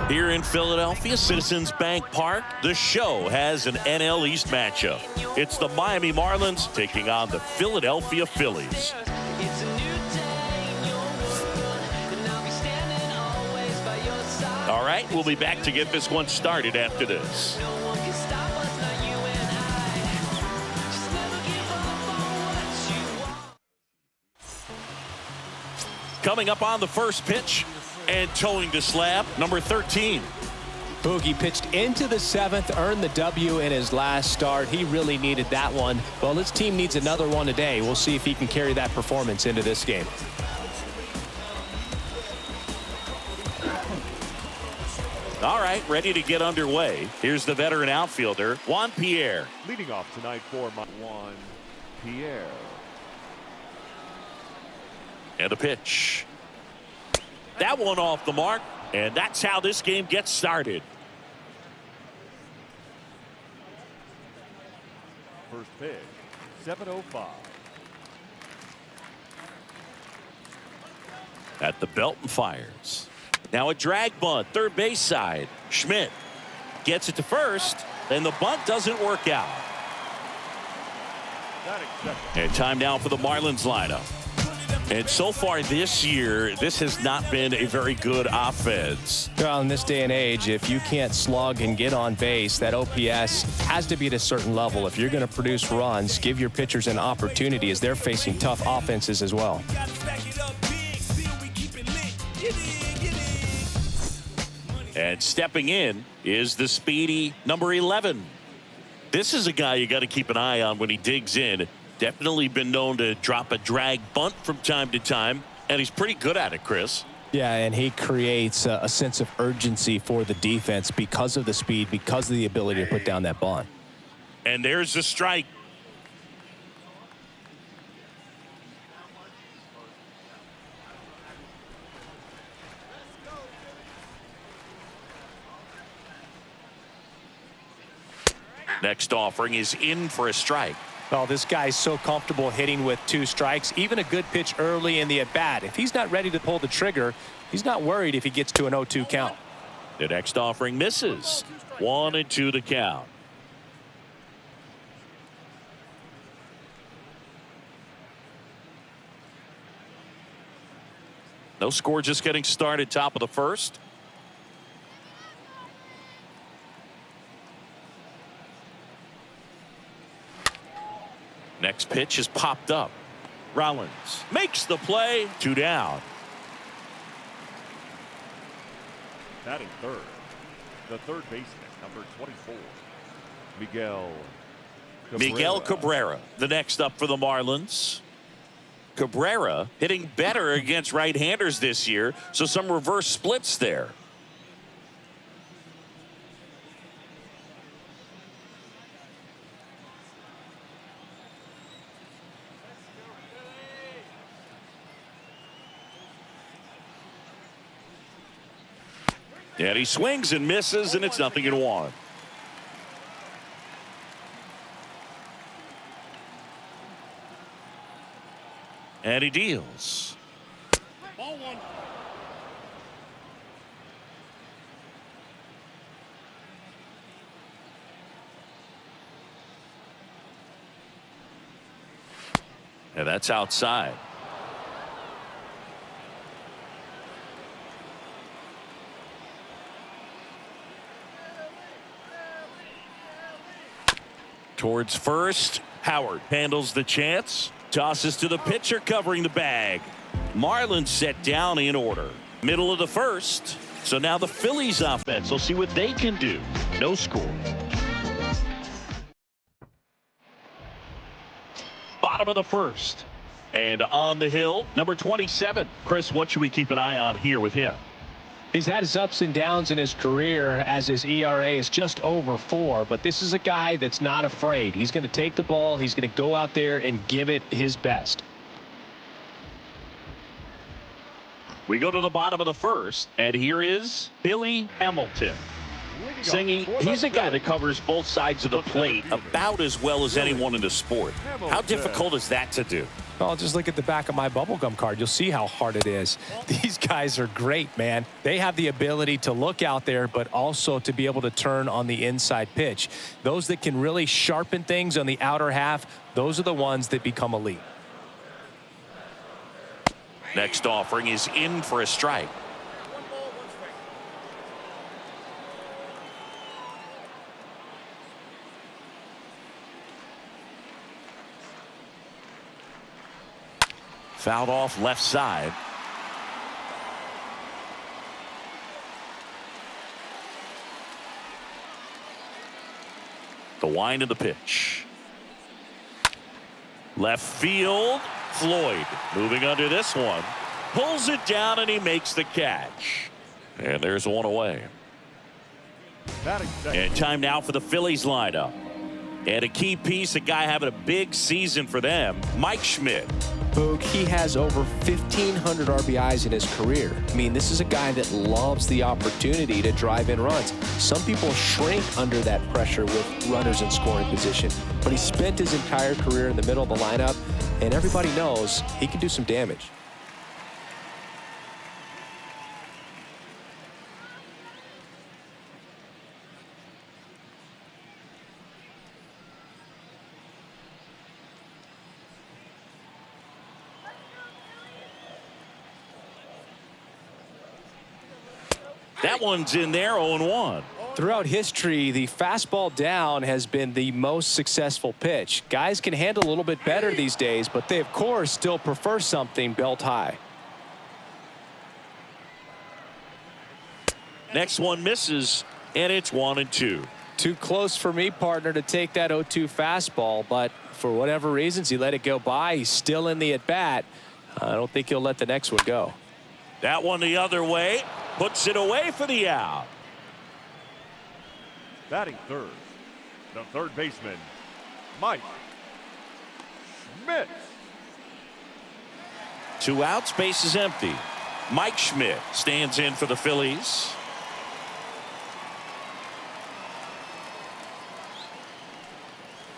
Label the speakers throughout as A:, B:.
A: Here in Philadelphia, Citizens Bank Park, the show has an NL East matchup. It's the Miami Marlins taking on the Philadelphia Phillies. All right, we'll be back to get this one started after this. Coming up on the first pitch and towing the slab, number 13.
B: Boogie pitched into the 7th, earned the W in his last start. He really needed that one. Well, his team needs another one today. We'll see if he can carry that performance into this game.
A: All right, ready to get underway. Here's the veteran outfielder, Juan Pierre.
C: Leading off tonight for Juan Pierre.
A: And a pitch. That one off the mark, and that's how this game gets started.
C: First pitch, 7:05.
A: At the belt and fires. Now a drag bunt, third base side. Schmidt gets it to first, and the bunt doesn't work out. And time now for the Marlins lineup. And so far this year, this has not been a very good offense.
B: Well, in this day and age, if you can't slug and get on base, that OPS has to be at a certain level. If you're going to produce runs, give your pitchers an opportunity as they're facing tough offenses as well.
A: And stepping in is the speedy number 11. This is a guy you got to keep an eye on when he digs in. Definitely been known to drop a drag bunt from time to time, and he's pretty good at it, Chris.
B: Yeah, and he creates a sense of urgency for the defense because of the speed, because of the ability to put down that bunt.
A: And there's the strike. Next offering is in for a strike.
B: Oh, this guy's so comfortable hitting with 2 strikes, even a good pitch early in the at-bat. If he's not ready to pull the trigger, he's not worried if he gets to an 0-2 count.
A: The next offering misses. 1-2 the count. No score, just getting started, top of the first. Next pitch is popped up. Rollins makes the play. 2 down.
C: Batting third, the third baseman, number 24, Miguel
A: Cabrera, the next up for the Marlins. Cabrera hitting better against right-handers this year, so some reverse splits there. And he swings and misses, and it's 0-1. And he deals. Ball 1. And that's outside. Towards first, Howard handles the chance, tosses to the pitcher covering the bag. Marlins set down in order. Middle of the first, so now the Phillies offense will see what they can do. No score. Bottom of the first. And on the hill, number 27. Chris, what should we keep an eye on here with him?
B: He's had his ups and downs in his career as his ERA is just over 4, but this is a guy that's not afraid. He's going to take the ball. He's going to go out there and give it his best.
A: We go to the bottom of the first, and here is Billy Hamilton.
B: Singy, he's a guy that covers both sides of the plate
A: about as well as anyone in the sport. How difficult is that to do?
D: Well, just look at the back of my bubblegum card. You'll see how hard it is. These guys are great, man. They have the ability to look out there, but also to be able to turn on the inside pitch. Those that can really sharpen things on the outer half, those are the ones that become elite.
A: Next offering is in for a strike. Fouled off left side. The wind of the pitch. Left field. Floyd moving under this one. Pulls it down and he makes the catch. And there's one away. And time now for the Phillies lineup. And a key piece, a guy having a big season for them, Mike Schmidt.
D: Boog, he has over 1,500 RBIs in his career. I mean, this is a guy that loves the opportunity to drive in runs. Some people shrink under that pressure with runners in scoring position, but he spent his entire career in the middle of the lineup, and everybody knows he can do some damage.
A: That one's in there, 0-1.
D: Throughout history, the fastball down has been the most successful pitch. Guys can handle a little bit better these days, but they, of course, still prefer something belt high.
A: Next one misses, and it's 1-2.
D: Too close for me, partner, to take that 0-2 fastball, but for whatever reasons, he let it go by. He's still in the at-bat. I don't think he'll let the next one go.
A: That one the other way. Puts it away for the out.
C: Batting third, the third baseman, Mike Schmidt.
A: 2 outs, base is empty. Mike Schmidt stands in for the Phillies.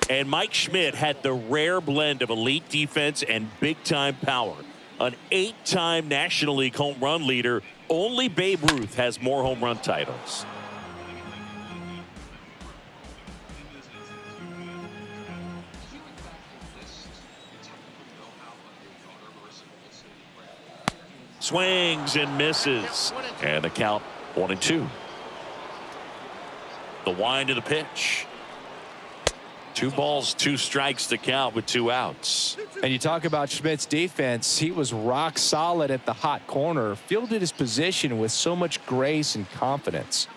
A: And Mike Schmidt had the rare blend of elite defense and big-time power. An 8-time National League home run leader. Only Babe Ruth has more home run titles. Swings and misses. And the count 1-2. The wind of the pitch. 2 balls, 2 strikes to count with 2 outs.
D: And you talk about Schmidt's defense. He was rock solid at the hot corner, fielded his position with so much grace and confidence.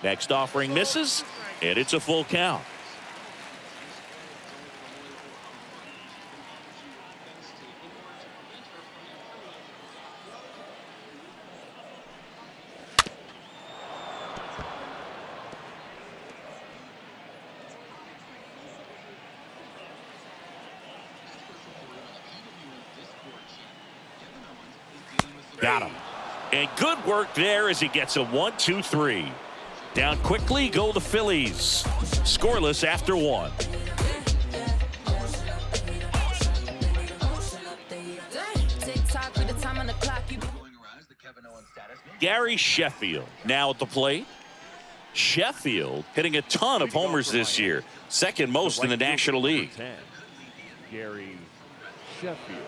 A: Next offering misses, and it's a full count. Got him. And good work there as he gets a 1-2-3. Down quickly go the Phillies. Scoreless after 1. Gary Sheffield now at the plate. Sheffield hitting a ton of homers this year. Second most in the National League.
C: Gary Sheffield.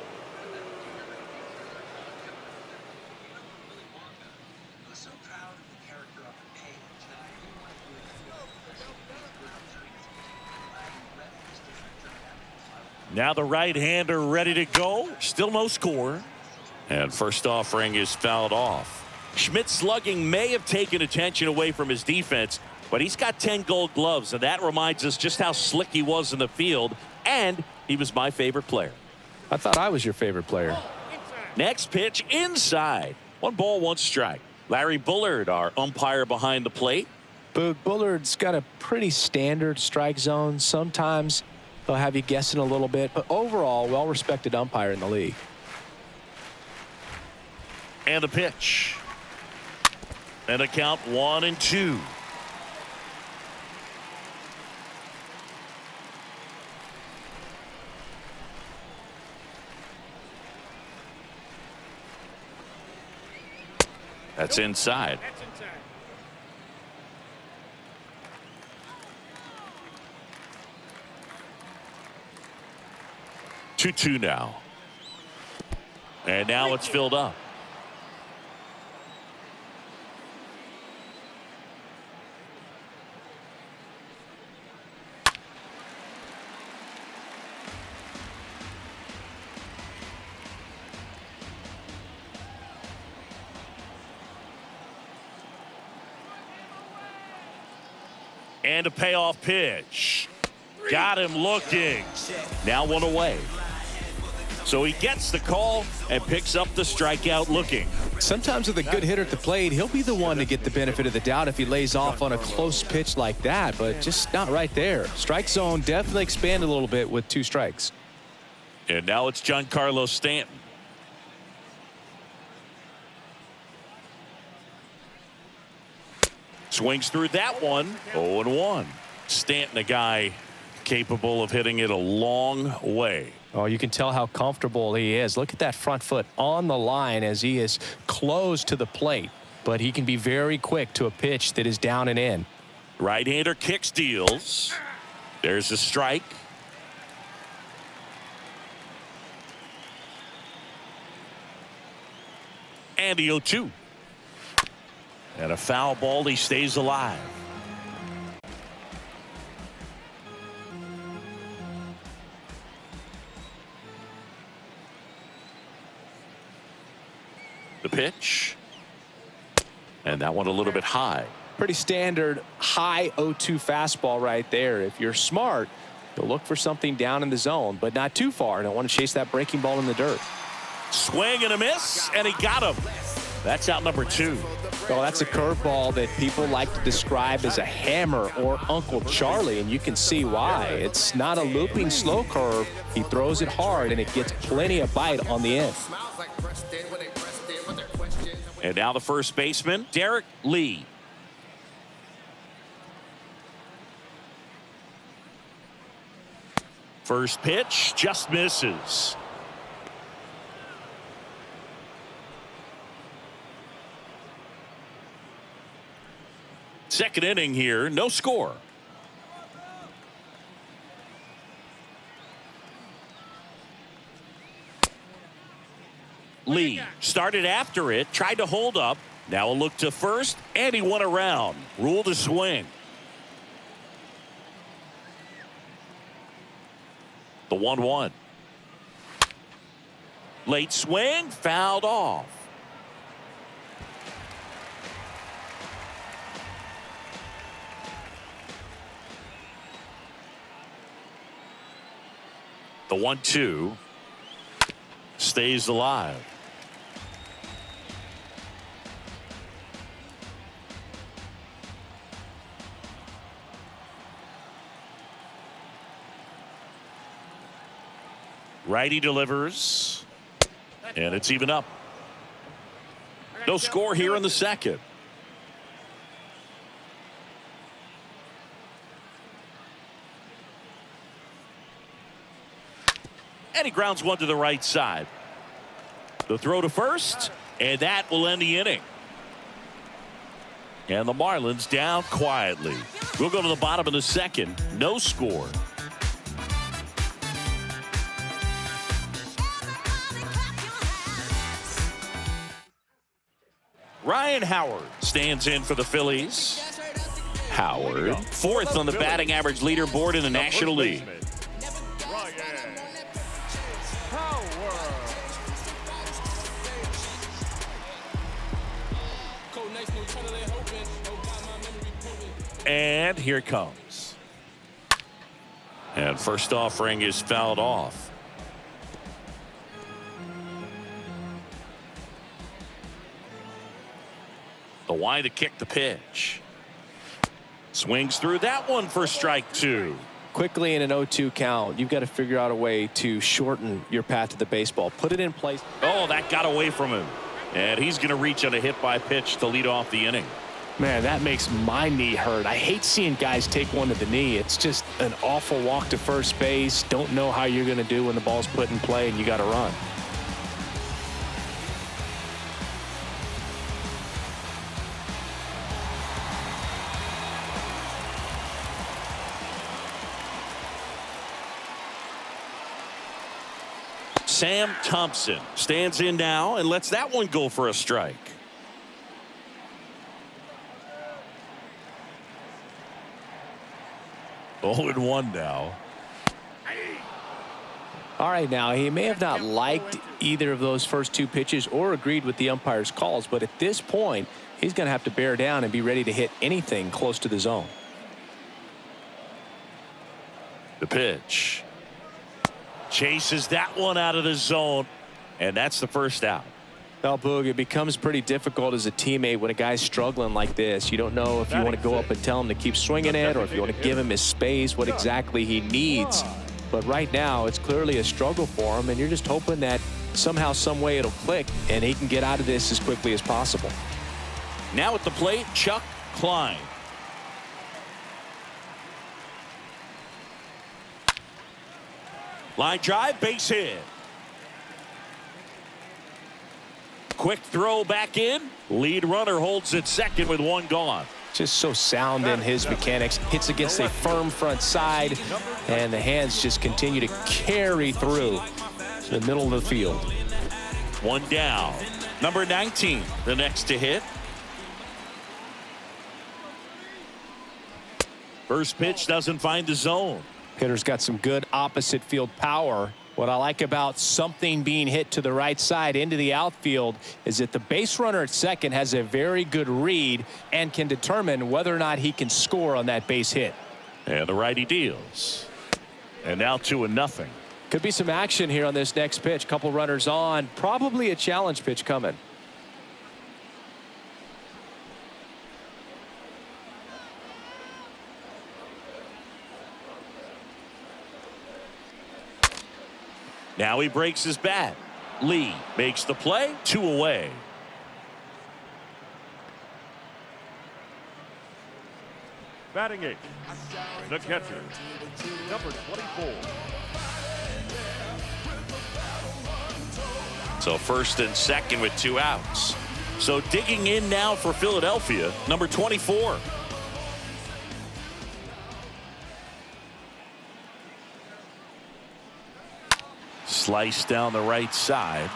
A: Now the right-hander ready to go. Still no score. And first offering is fouled off. Schmidt's slugging may have taken attention away from his defense, but he's got 10 gold gloves, and that reminds us just how slick he was in the field, and he was my favorite player.
D: I thought I was your favorite player.
A: Next pitch inside. 1 ball, 1 strike. Larry Bullard, our umpire behind the plate.
D: Boog, Bullard's got a pretty standard strike zone. Sometimes they'll have you guessing a little bit, but overall, well-respected umpire in the league.
A: And the pitch. And a count 1-2. That's inside. 2-2 now. And now it's filled up. And a payoff pitch. Got him looking. Now one away. So he gets the call and picks up the strikeout looking.
D: Sometimes with a good hitter at the plate, he'll be the one to get the benefit of the doubt if he lays off on a close pitch like that, but just not right there. Strike zone definitely expanded a little bit with 2 strikes.
A: And now it's Giancarlo Stanton. Swings through that one. 0-1. Stanton, a guy capable of hitting it a long way.
D: Oh, you can tell how comfortable he is. Look at that front foot on the line as he is close to the plate. But he can be very quick to a pitch that is down and in.
A: Right-hander kicks, deals. There's a strike. And the 0-2. And a foul ball. He stays alive. The pitch. And that one a little bit high.
D: Pretty standard high 0-2 fastball right there. If you're smart, you'll look for something down in the zone, but not too far. Don't want to chase that breaking ball in the dirt.
A: Swing and a miss, and he got him. That's out number 2.
D: Well, that's a curveball that people like to describe as a hammer or Uncle Charlie, and you can see why. It's not a looping slow curve. He throws it hard, and it gets plenty of bite on the end.
A: And now the first baseman, Derek Lee. First pitch just misses. Second inning here, no score. Lee started after it, tried to hold up. Now a look to first, and he went around. Ruled a swing. The 1-1. Late swing, fouled off. The 1-2 stays alive. Righty delivers, and it's even up. No score here in the second. And he grounds one to the right side. The throw to first, and that will end the inning. And the Marlins down quietly. We'll go to the bottom of the second. No score. Ryan Howard stands in for the Phillies. Howard, 4th on the batting average leaderboard in the National League. And here it comes. And first offering is fouled off. The wide to kick the pitch. Swings through that one for strike 2.
D: Quickly in an 0-2 count, you've got to figure out a way to shorten your path to the baseball. Put it in place.
A: Oh, that got away from him. And he's going to reach on a hit by pitch to lead off the inning.
B: Man, that makes my knee hurt. I hate seeing guys take one to the knee. It's just an awful walk to first base. Don't know how you're going to do when the ball's put in play and you got to run.
A: Sam Thompson stands in now and lets that one go for a strike. Oh, and 1 now.
D: All right, now he may have not liked either of those first 2 pitches or agreed with the umpire's calls, but at this point he's going to have to bear down and be ready to hit anything close to the zone.
A: The pitch. Chases that one out of the zone, and that's the first out.
D: Well, Boog, it becomes pretty difficult as a teammate when a guy's struggling like this. You don't know if you want to go up and tell him to keep swinging it or if you want to give him his space, what exactly he needs. But right now, it's clearly a struggle for him, and you're just hoping that somehow, some way it'll click and he can get out of this as quickly as possible.
A: Now at the plate, Chuck Klein. Line drive, base hit. Quick throw back in. Lead runner holds at second with 1 gone.
B: Just so sound in his mechanics. Hits against a firm front side, and the hands just continue to carry through the middle of the field.
A: 1 down. Number 19, the next to hit. First pitch doesn't find the zone.
B: Hitter's got some good opposite field power. What I like about something being hit to the right side into the outfield is that the base runner at second has a very good read and can determine whether or not he can score on that base hit.
A: And the righty deals. And now 2-0.
B: Could be some action here on this next pitch. Couple runners on. Probably a challenge pitch coming.
A: Now he breaks his bat. Lee makes the play. 2 away.
C: Batting 8, the catcher, number 24.
A: So first and second with 2 outs. So digging in now for Philadelphia, number 24. Slice down the right side.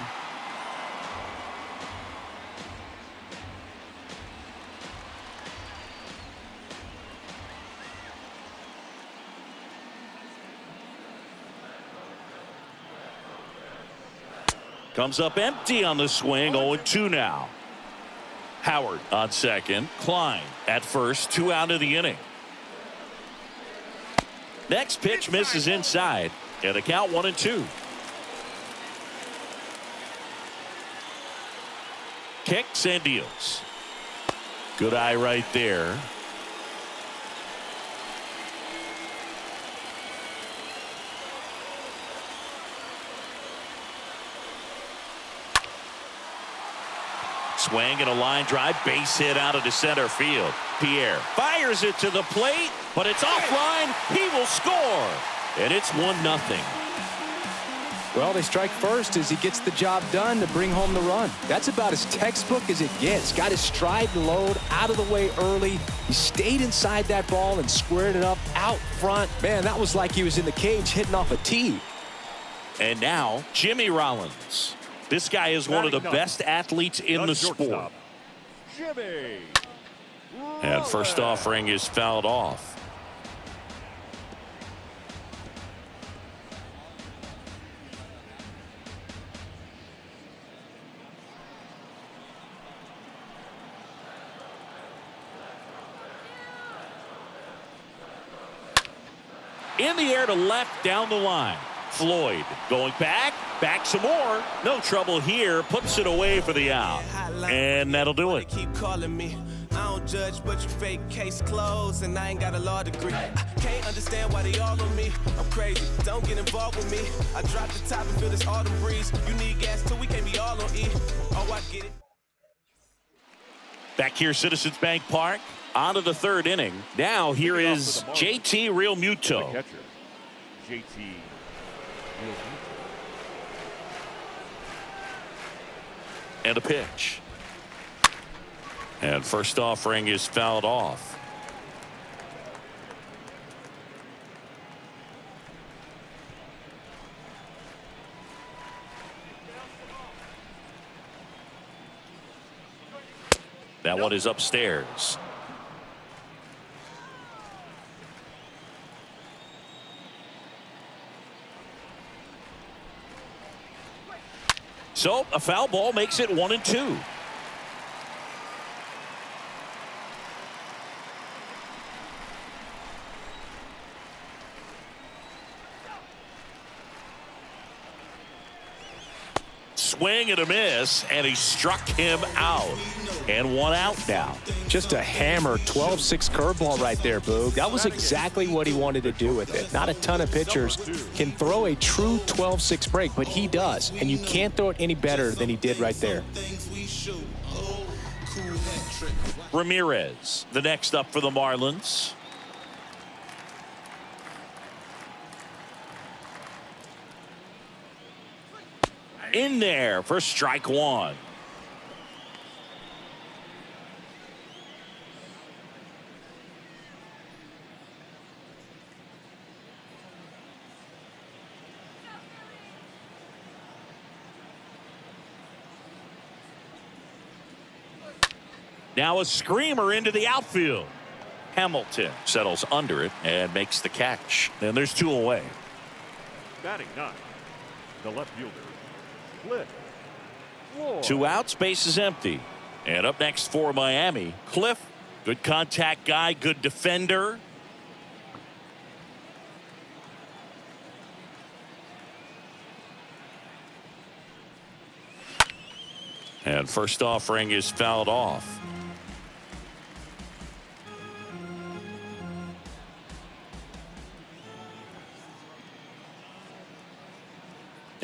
A: Comes up empty on the swing. 0-2 now. Howard on second. Klein at first. 2 out of the inning. Next pitch misses inside. And the count 1-2. Kicks and deals. Good eye right there. Swing and a line drive, base hit out of the center field. Pierre fires it to the plate, but it's offline. He will score, and it's 1-0.
D: Well, they strike first as he gets the job done to bring home the run. That's about as textbook as it gets. Got his stride and load out of the way early. He stayed inside that ball and squared it up out front. Man, that was like he was in the cage hitting off a tee.
A: And now Jimmy Rollins. This guy is one of the best athletes in the sport.
C: Jimmy.
A: And first offering is fouled off. In the air to left down the line. Floyd going back some more. No trouble here. Puts it away for the out. And that'll do it.
E: Keep calling me. I don't judge, but you fake case closed, and I ain't got a law degree. I can't understand why they all on me. I'm crazy. Don't get involved with me. I drop the top and feel this autumn breeze. You need gas too. We can't be all on E. Oh, I Get it?
A: Back here, Citizens Bank Park. On to the third inning. Now here is JT Realmuto.
C: Catcher, JT Realmuto.
A: And a pitch. And first offering is fouled off. That one is upstairs. So a foul ball makes it 1-2. Swing and a miss, and he struck him out. And one out now.
B: Just a hammer 12-6 curveball right there, Boog. That was exactly what he wanted to do with it. Not a ton of pitchers can throw a true 12-6 break, but he does. And you can't throw it any better than he did right there.
A: Ramirez, the next up for the Marlins. In there for strike one. Now a screamer into the outfield. Hamilton settles under it and makes the catch. And there's two away.
C: Batting 9, the left fielder, Cliff.
A: Two outs, base is empty. And up next for Miami, Cliff. Good contact guy, good defender. And first offering is fouled off.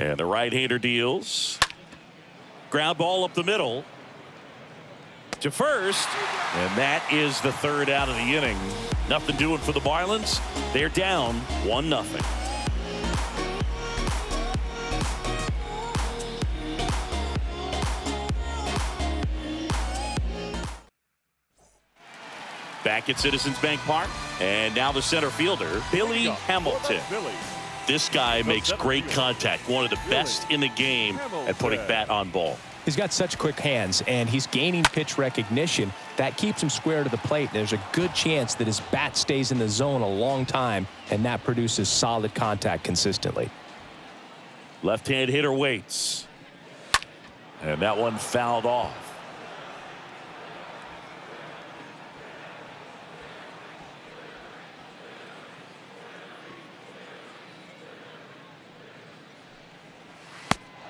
A: And the right-hander deals. Ground ball up the middle to first, and that is the third out of the inning. Nothing doing for the Marlins. They're down 1-0. Back at Citizens Bank Park, and now the center fielder, Billy Hamilton. This guy makes great contact, one of the best in the game at putting bat on ball.
B: He's got such quick hands, and he's gaining pitch recognition. That keeps him square to the plate. There's a good chance that his bat stays in the zone a long time, and that produces solid contact consistently.
A: Left-hand hitter waits. And that one fouled off.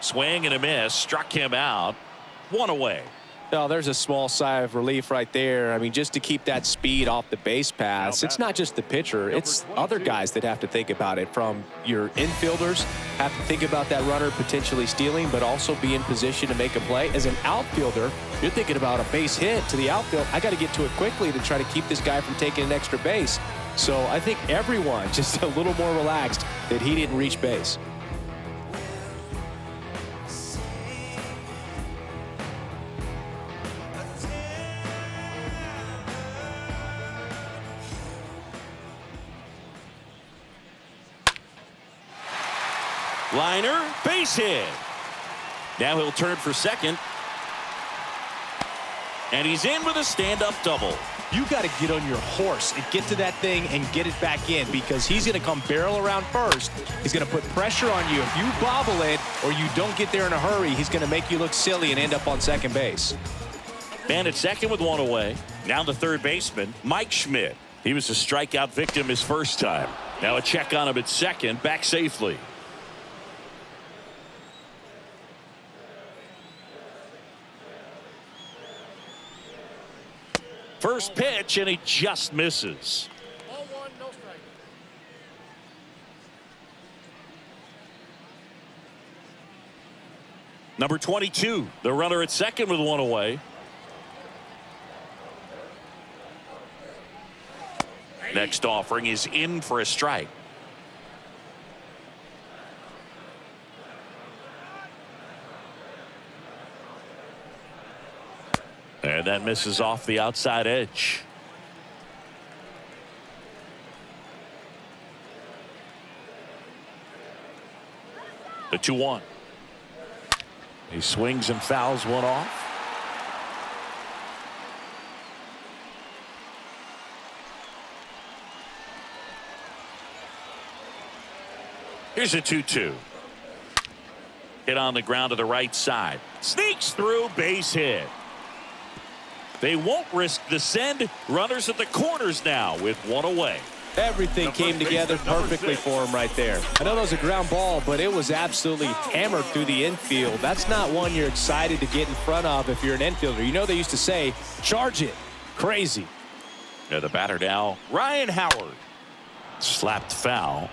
A: Swing and a miss, struck him out. One away.
B: Oh, there's a small sigh of relief right there. I mean, just to keep that speed off the base pass. It's not just the pitcher. It's other guys that have to think about it. From your infielders have to think about that runner potentially stealing, but also be in position to make a play. As an outfielder, you're thinking about a base hit to the outfield. I got to get to it quickly to try to keep this guy from taking an extra base. So I think everyone just a little more relaxed that he didn't reach base.
A: Liner, base hit. Now he'll turn for second. And he's in with a stand-up double.
B: You got to get on your horse and get to that thing and get it back in, because he's going to come barrel around first. He's going to put pressure on you. If you bobble it or you don't get there in a hurry, he's going to make you look silly and end up on second base.
A: Man at second with one away. Now the third baseman, Mike Schmidt. He was a strikeout victim his first time. Now a check on him at second, back safely. First pitch, and he just misses.
F: Ball one, no strike.
A: Number 22, the runner at second with one away. Next offering is in for a strike. And that misses off the outside edge. The 2-1. He swings and fouls one off. Here's a 2-2. Hit on the ground to the right side. Sneaks through, base hit. They won't risk the send. Runners at the corners now with one away.
B: Everything came together perfectly for him right there. I know that was a ground ball, but it was absolutely hammered through the infield. That's not one you're excited to get in front of if you're an infielder. You know they used to say, charge it. Crazy.
A: Yeah, the batter now, Ryan Howard. Slapped foul.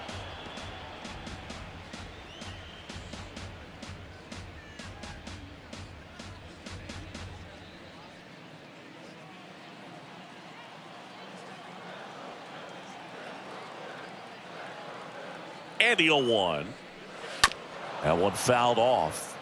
A: And the 0-1. That one fouled off.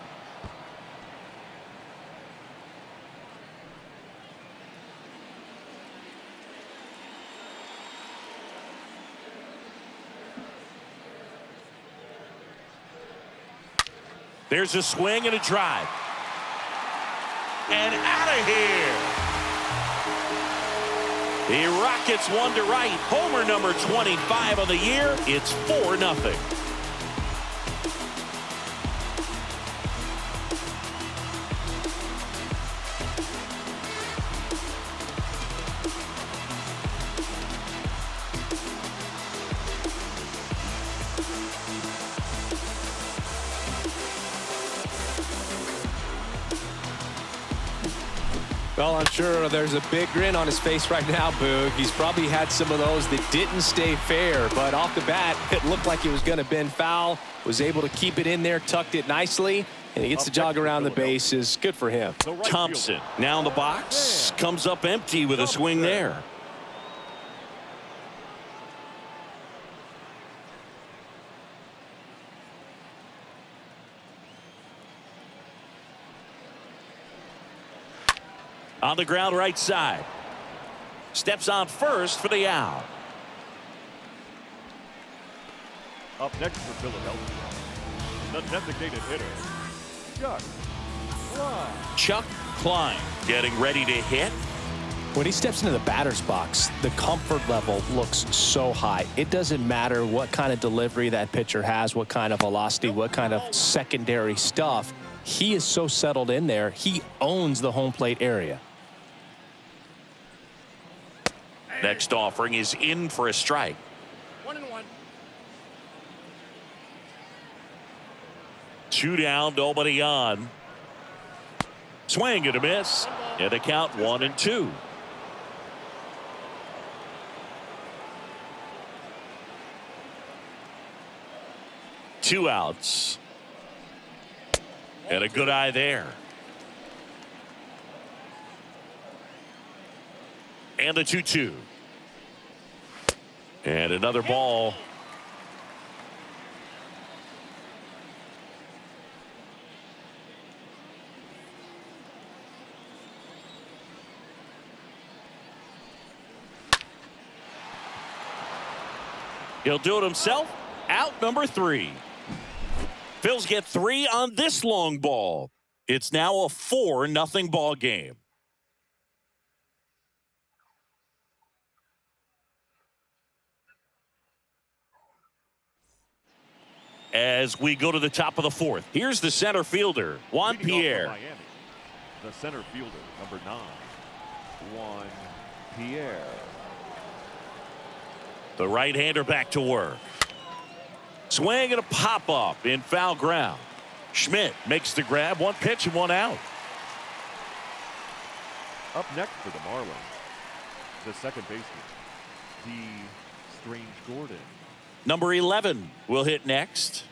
A: There's a swing and a drive. And out of here. He rockets one to right. Homer number 25 of the year. It's 4-0.
B: Well, I'm sure there's a big grin on his face right now, Boog. He's probably had some of those that didn't stay fair, but off the bat, it looked like it was going to bend foul. Was able to keep it in there, tucked it nicely, and he gets to jog around the bases. Good for him.
A: Thompson now in the box. Comes up empty with a swing there. On the ground right side. Steps on first for the out.
C: Up next for Philadelphia, the designated hitter,
A: Chuck Klein getting ready to hit.
B: When he steps into the batter's box, the comfort level looks so high. It doesn't matter what kind of delivery that pitcher has, what kind of velocity, what kind of secondary stuff. He is so settled in there. He owns the home plate area.
A: Next offering is in for a strike.
E: 1-1.
A: 2 down, nobody on. Swing and a miss. And the count 1-2. Two outs. And a good eye there. And the 2-2. And another ball. He'll do it himself. Out number 3. Phils get 3 on this long ball. It's now a 4-0 ball game. As we go to the top of the 4th, here's the center fielder, Juan Pierre.
C: Miami, the center fielder, number 9, Juan Pierre.
A: The right-hander back to work. Swing and a pop-up in foul ground. Schmidt makes the grab. 1 pitch and 1 out.
C: Up next for the Marlins, the second baseman, D. Strange Gordon.
A: Number 11 will hit next.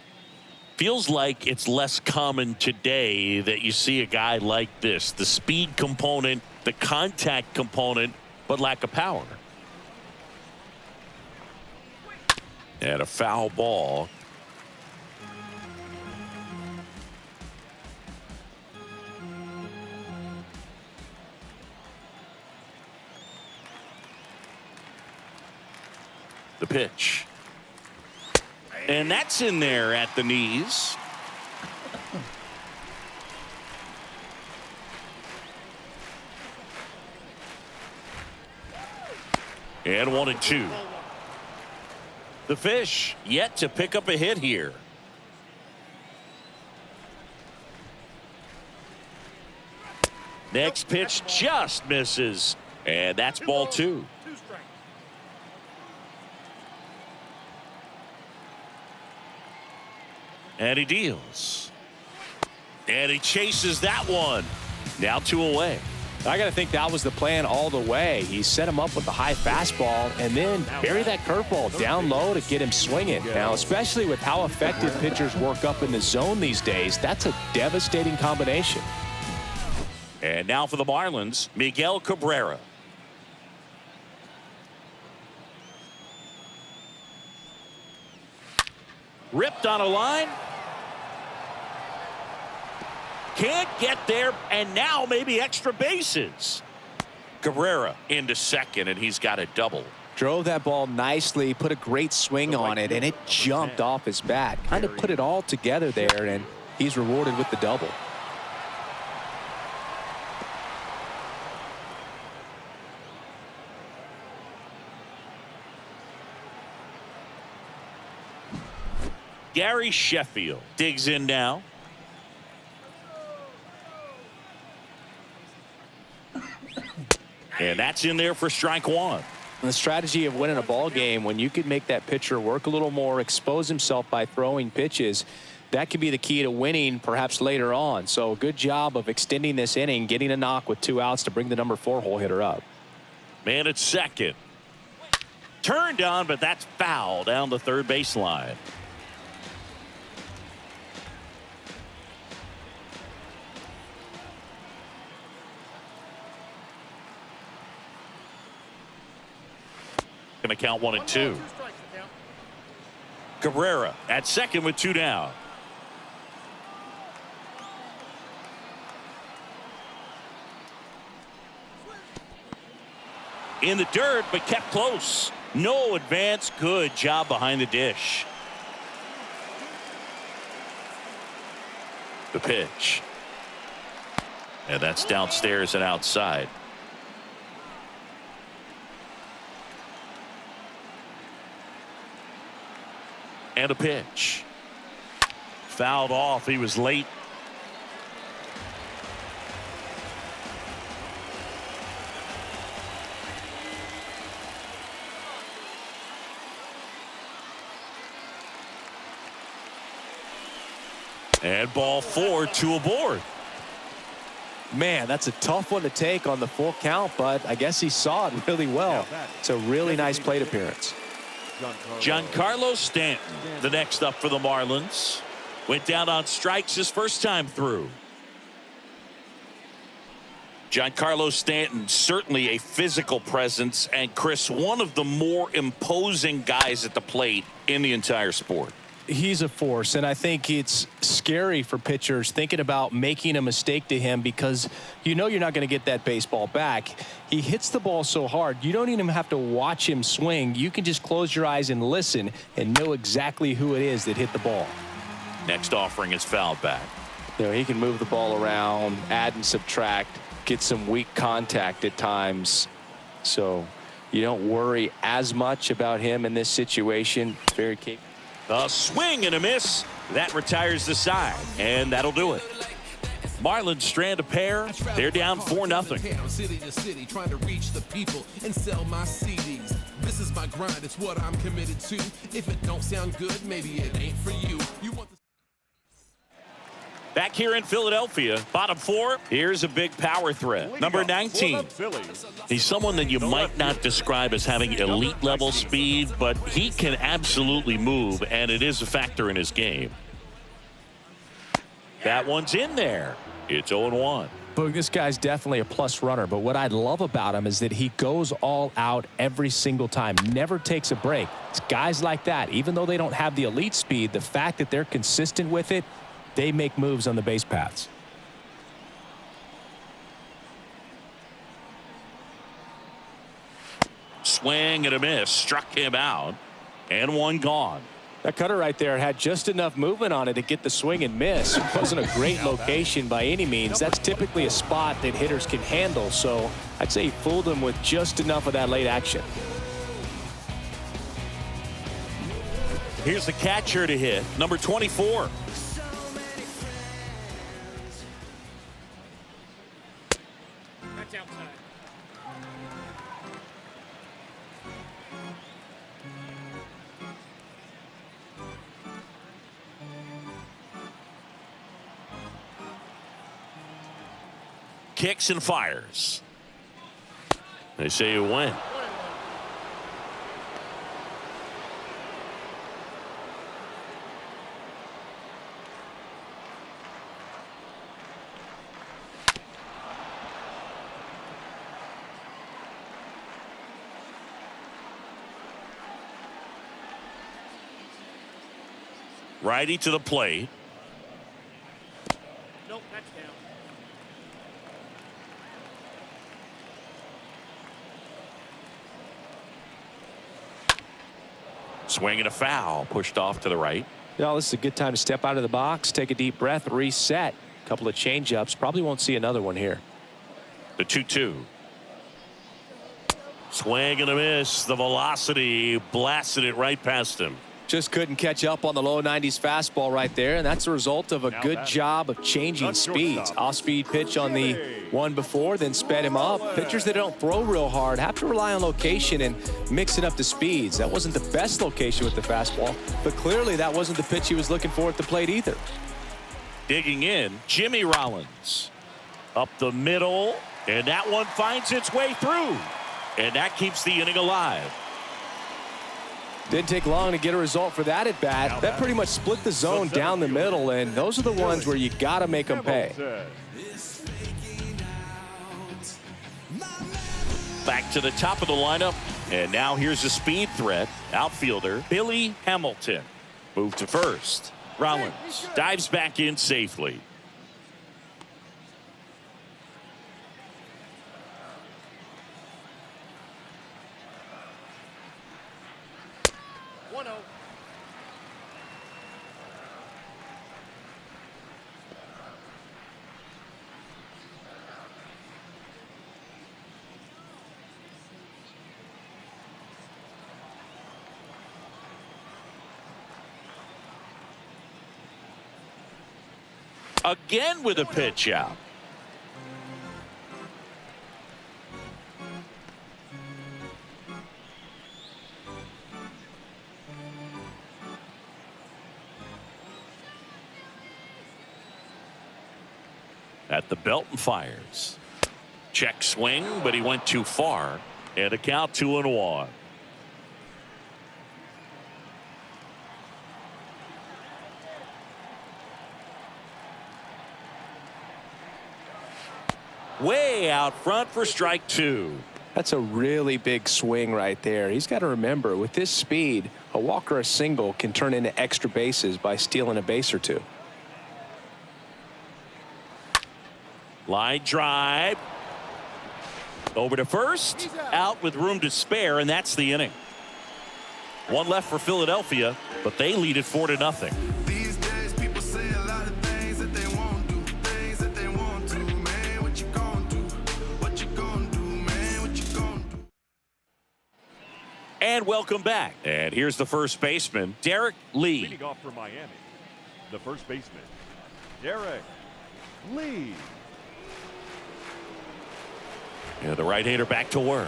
A: feels like it's less common today that you see a guy like this. The speed component, the contact component, but lack of power. And a foul ball. The pitch. And that's in there at the knees. And 1-2. The fish yet to pick up a hit here. Next pitch just misses. And that's ball 2. And he deals. And he chases that one. Now 2 away.
B: I got to think that was the plan all the way. He set him up with the high fastball and then bury that curveball down low to get him swinging. Now, especially with how effective pitchers work up in the zone these days, that's a devastating combination.
A: And now for the Marlins, Miguel Cabrera. Ripped on a line. Can't get there, and now maybe extra bases. Cabrera into second, and he's got a double.
D: Drove that ball nicely, put a great swing on it, and it jumped off his bat. Kind of put it all together there, and he's rewarded with the double.
A: Gary Sheffield digs in now. And that's in there for strike 1.
D: The strategy of winning a ball game, when you could make that pitcher work a little more, expose himself by throwing pitches, that could be the key to winning perhaps later on. So good job of extending this inning, getting a knock with 2 outs to bring the number 4 hole hitter up.
A: Man at second. Turned on, but that's foul down the third baseline. Going to count 1-2. Cabrera at second with 2 down. In the dirt, but kept close. No advance. Good job behind the dish. The pitch. And that's downstairs and outside. And a pitch. Fouled off. He was late. And ball 4, 2 aboard.
D: Man, that's a tough one to take on the full count, but I guess he saw it really well. It's a really nice plate appearance.
A: Giancarlo Stanton, the next up for the Marlins. Went down on strikes his first time through. Giancarlo Stanton, certainly a physical presence, and Chris, one of the more imposing guys at the plate in the entire sport.
B: He's a force, and I think it's scary for pitchers thinking about making a mistake to him because you know you're not going to get that baseball back. He hits the ball so hard, you don't even have to watch him swing. You can just close your eyes and listen and know exactly who it is that hit the ball.
A: Next offering is fouled back.
D: You know, he can move the ball around, add and subtract, get some weak contact at times. So you don't worry as much about him in this situation. Very capable.
A: A swing and a miss. That retires the side, and that'll do it. Marlins strand a pair. They're down 4-0.
E: City to city, trying to reach the people and sell my CDs. This is my grind. It's what I'm committed to. If it don't sound good, maybe it ain't for you. You want
A: Back here in Philadelphia, bottom 4, here's a big power threat. Number 19. He's someone that you might not describe as having elite level speed, but he can absolutely move, and it is a factor in his game. That one's in there. It's 0-1.
B: Boog, this guy's definitely a plus runner, but what I love about him is that he goes all out every single time, never takes a break. It's guys like that, even though they don't have the elite speed, the fact that they're consistent with it, they make moves on the base paths.
A: Swing and a miss. Struck him out. And one gone.
B: That cutter right there had just enough movement on it to get the swing and miss. It wasn't a great location by any means. That's typically a spot that hitters can handle, so I'd say he fooled him with just enough of that late action.
A: Here's the catcher to hit, number 24.
F: That's outside.
A: Kicks and fires. They say you win. Righty to the plate.
F: Nope, that's down.
A: Swing and a foul. Pushed off to the right.
B: Now, this is a good time to step out of the box, take a deep breath, reset. A couple of change-ups. Probably won't see another one here.
A: The 2-2. Swing and a miss. The velocity blasted it right past him.
B: Just couldn't catch up on the low 90s fastball right there, and that's a result of a
C: Now
B: good
C: that-
B: job of changing
C: That's
B: speeds.
C: shortstop.
B: Off-speed pitch on the one before, then sped him up. Pitchers that don't throw real hard have to rely on location and mix it up to speeds. That wasn't the best location with the fastball, but clearly that wasn't the pitch he was looking for at the plate either.
A: Digging in, Jimmy Rollins. Up the middle, and that one finds its way through. And that keeps the inning alive.
B: Didn't take long to get a result for that at bat. That pretty much split the zone down the middle, and those are the ones where you got to make them pay.
A: Back to the top of the lineup, and now here's a speed threat. Outfielder Billy Hamilton. Move to first. Rollins dives back in safely. Again with a pitch out. At the belt and fires. Check swing, but he went too far. And a count 2-1. Way out front for strike two.
B: That's a really big swing right there. He's got to remember, with this speed, a walk or a single can turn into extra bases by stealing a base or two.
A: Line drive. Over to first. Out with room to spare, and that's the inning. One left for Philadelphia, but they lead it 4-0.
E: These days people say a lot of things that they won't do, things that they want to. Man, what you gonna do? What you gonna do, man? What you gonna do?
A: And welcome back. And here's the first baseman, Derek Lee.
C: Leading off for Miami, the first baseman, Derek Lee.
A: And the right-hander back to work.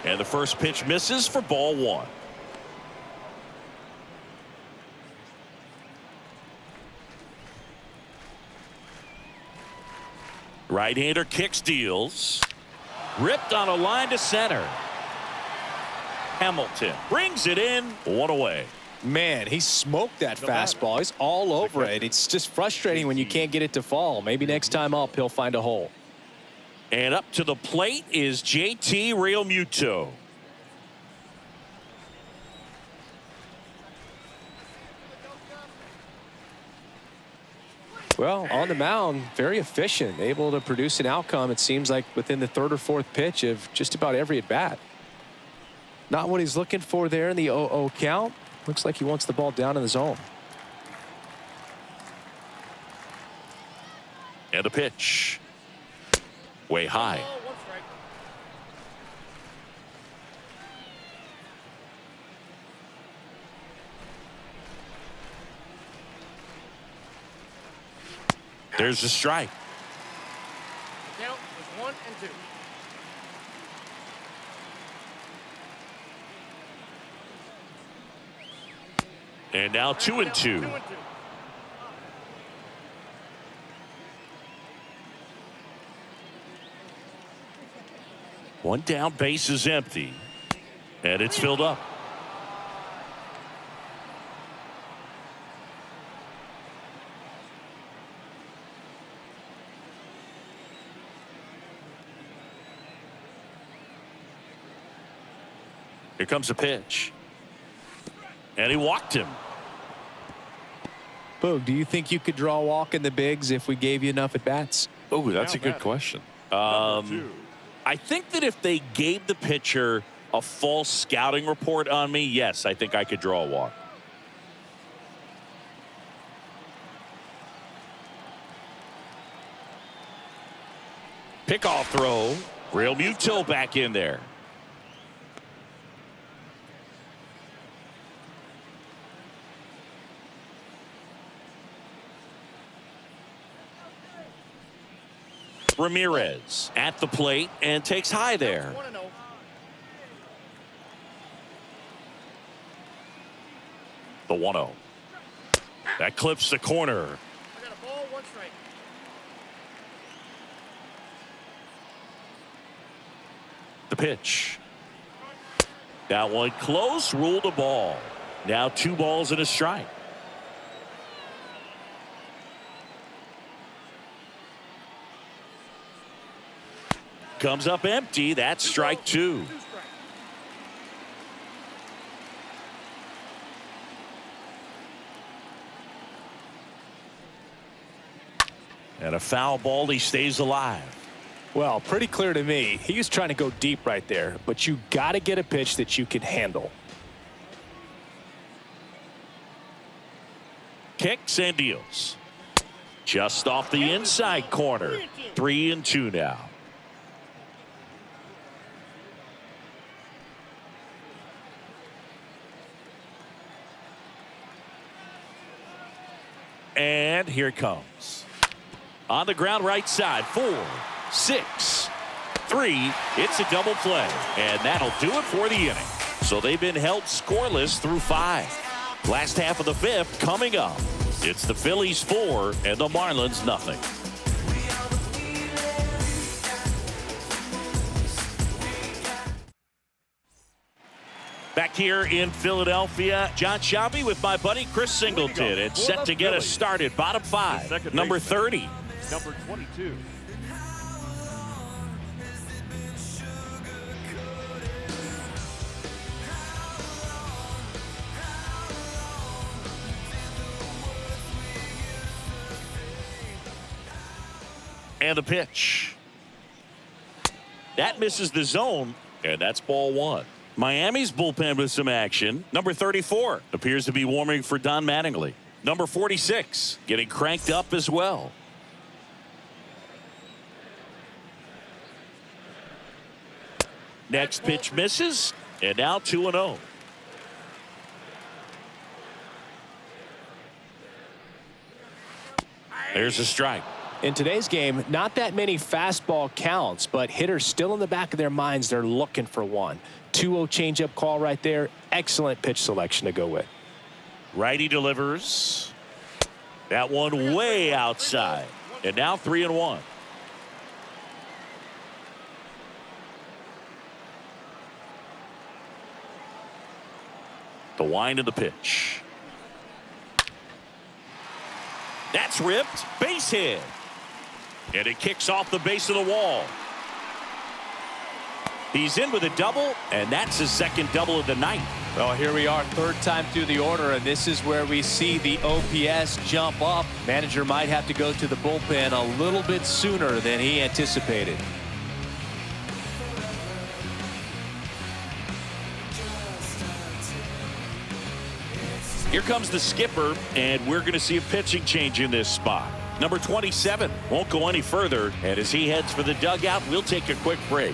A: And the first pitch misses for ball one. Right-hander kicks, deals. Ripped on a line to center. Hamilton brings it in, one away.
B: Man, he smoked that fastball. He's all over it. It's just frustrating when you can't get it to fall. Maybe next time up, he'll find a hole.
A: And up to the plate is JT Realmuto.
D: Well, on the mound, very efficient, able to produce an outcome, it seems like, within the third or fourth pitch of just about every at-bat. Not what he's looking for there in the 0-0 count. Looks like he wants the ball down in the zone.
A: And a pitch. Way high.
F: One strike.
A: There's a strike.
F: Count is 1 and 2.
A: And now 2 and 2.
F: 2 and 2.
A: One down, base is empty. And it's filled up. Here comes a pitch. And he walked him.
D: Boog, do you think you could draw a walk in the bigs if we gave you enough at-bats?
A: Oh, that's a good question. I think that if they gave the pitcher a false scouting report on me, yes, I think I could draw a walk. Pickoff throw. Realmuto back in there. Ramirez at the plate and takes high there.
F: 1 and 0.
A: The 1-0. That clips the corner.
F: I got a ball, 1 strike.
A: The pitch. That one close, ruled a ball. Now 2 balls and a strike. Comes up empty. That's strike 2.
F: 2 strikes.
A: And a foul ball. He stays alive.
B: Well, pretty clear to me. He was trying to go deep right there, but you got to get a pitch that you can handle.
A: Kicks and deals. Just off the inside corner. 3 and 2 now. And here it comes. On the ground right side. 4, 6, 3. It's a double play. And that'll do it for the inning. So they've been held scoreless through 5. Last half of the 5th coming up. It's the Phillies 4 and the Marlins nothing. Back here in Philadelphia, John Shabby with my buddy Chris Singleton. It's set to get us started. Bottom 5, number 30.
C: Number 22.
A: And the pitch. That misses the zone, and that's ball 1. Miami's bullpen with some action. Number 34 appears to be warming for Don Mattingly. Number 46 getting cranked up as well. Next pitch misses, and now 2-0. There's a strike.
B: In today's game, not that many fastball counts, but hitters still in the back of their minds, they're looking for one. 2-0 changeup call right there. Excellent pitch selection to go with.
A: Righty delivers. That one way outside. And now 3-1. The wind of the pitch. That's ripped. Base hit. And it kicks off the base of the wall. He's in with a double, and that's his second double of the night.
B: Well, here we are, third time through the order, and this is where we see the OPS jump up. Manager might have to go to the bullpen a little bit sooner than he anticipated.
A: Here comes the skipper, and we're going to see a pitching change in this spot. Number 27 won't go any further, and as he heads for the dugout, we'll take a quick break.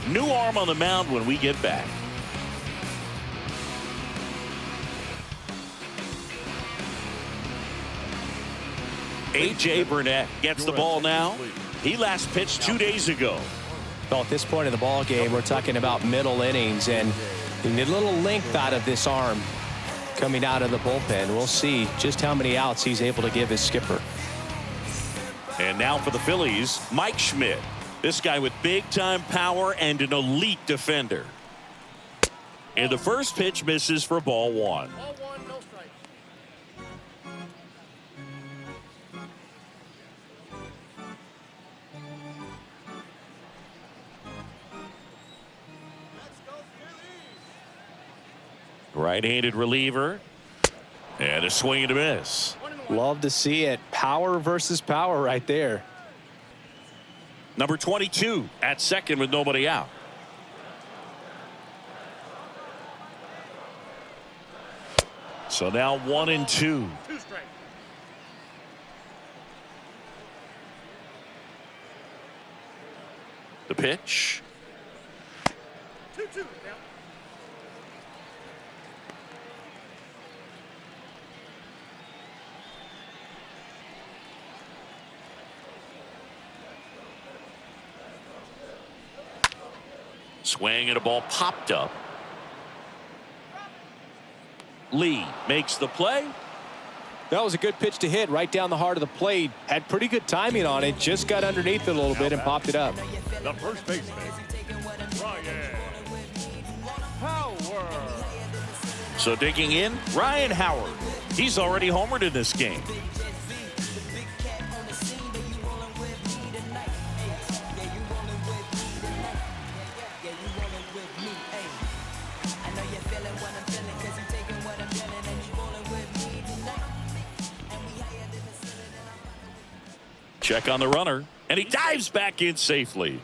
A: New arm on the mound when we get back. A.J. Burnett gets the ball now. He last pitched 2 days ago.
B: Well, at this point in the ball game, we're talking about middle innings, and you need a little length out of this arm coming out of the bullpen. We'll see just how many outs he's able to give his skipper.
A: And now for the Phillies, Mike Schmidt. This guy with big-time power and an elite defender. And the first pitch misses for ball one.
F: Ball one, no strikes.
A: Right-handed reliever. And a swing and a miss.
B: Love to see it. Power versus power right there.
A: Number 22 at second with nobody out. So now 1-2.
F: Two strikes.
A: The pitch.
F: 2-2. Now.
A: Swing and a ball popped up. Lee makes the play.
B: That was a good pitch to hit right down the heart of the plate. Had pretty good timing on it. Just got underneath it a little bit and popped it up.
C: The first baseman, Ryan Howard.
A: So digging in, Ryan Howard. He's already homered in this game. Check on the runner, and he dives back in safely.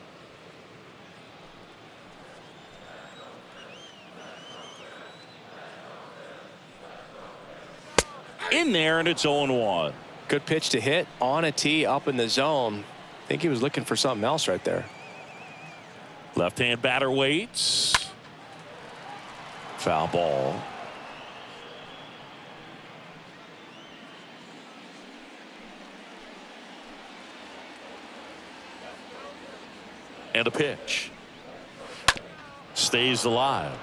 A: In there, and it's 0-1.
B: Good pitch to hit on a tee up in the zone. I think he was looking for something else right there.
A: Left-hand batter waits. Foul ball. And a pitch. Stays alive.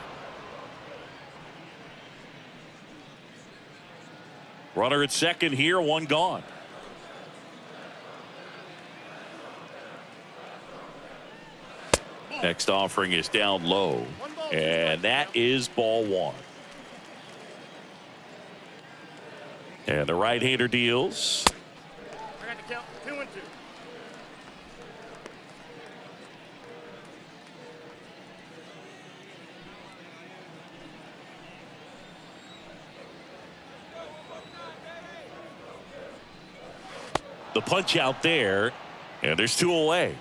A: Runner at second here, one gone. Next offering is down low. And that is ball one. And the right-hander deals.
F: I got the count. 2-2.
A: The punch out there, and there's two away.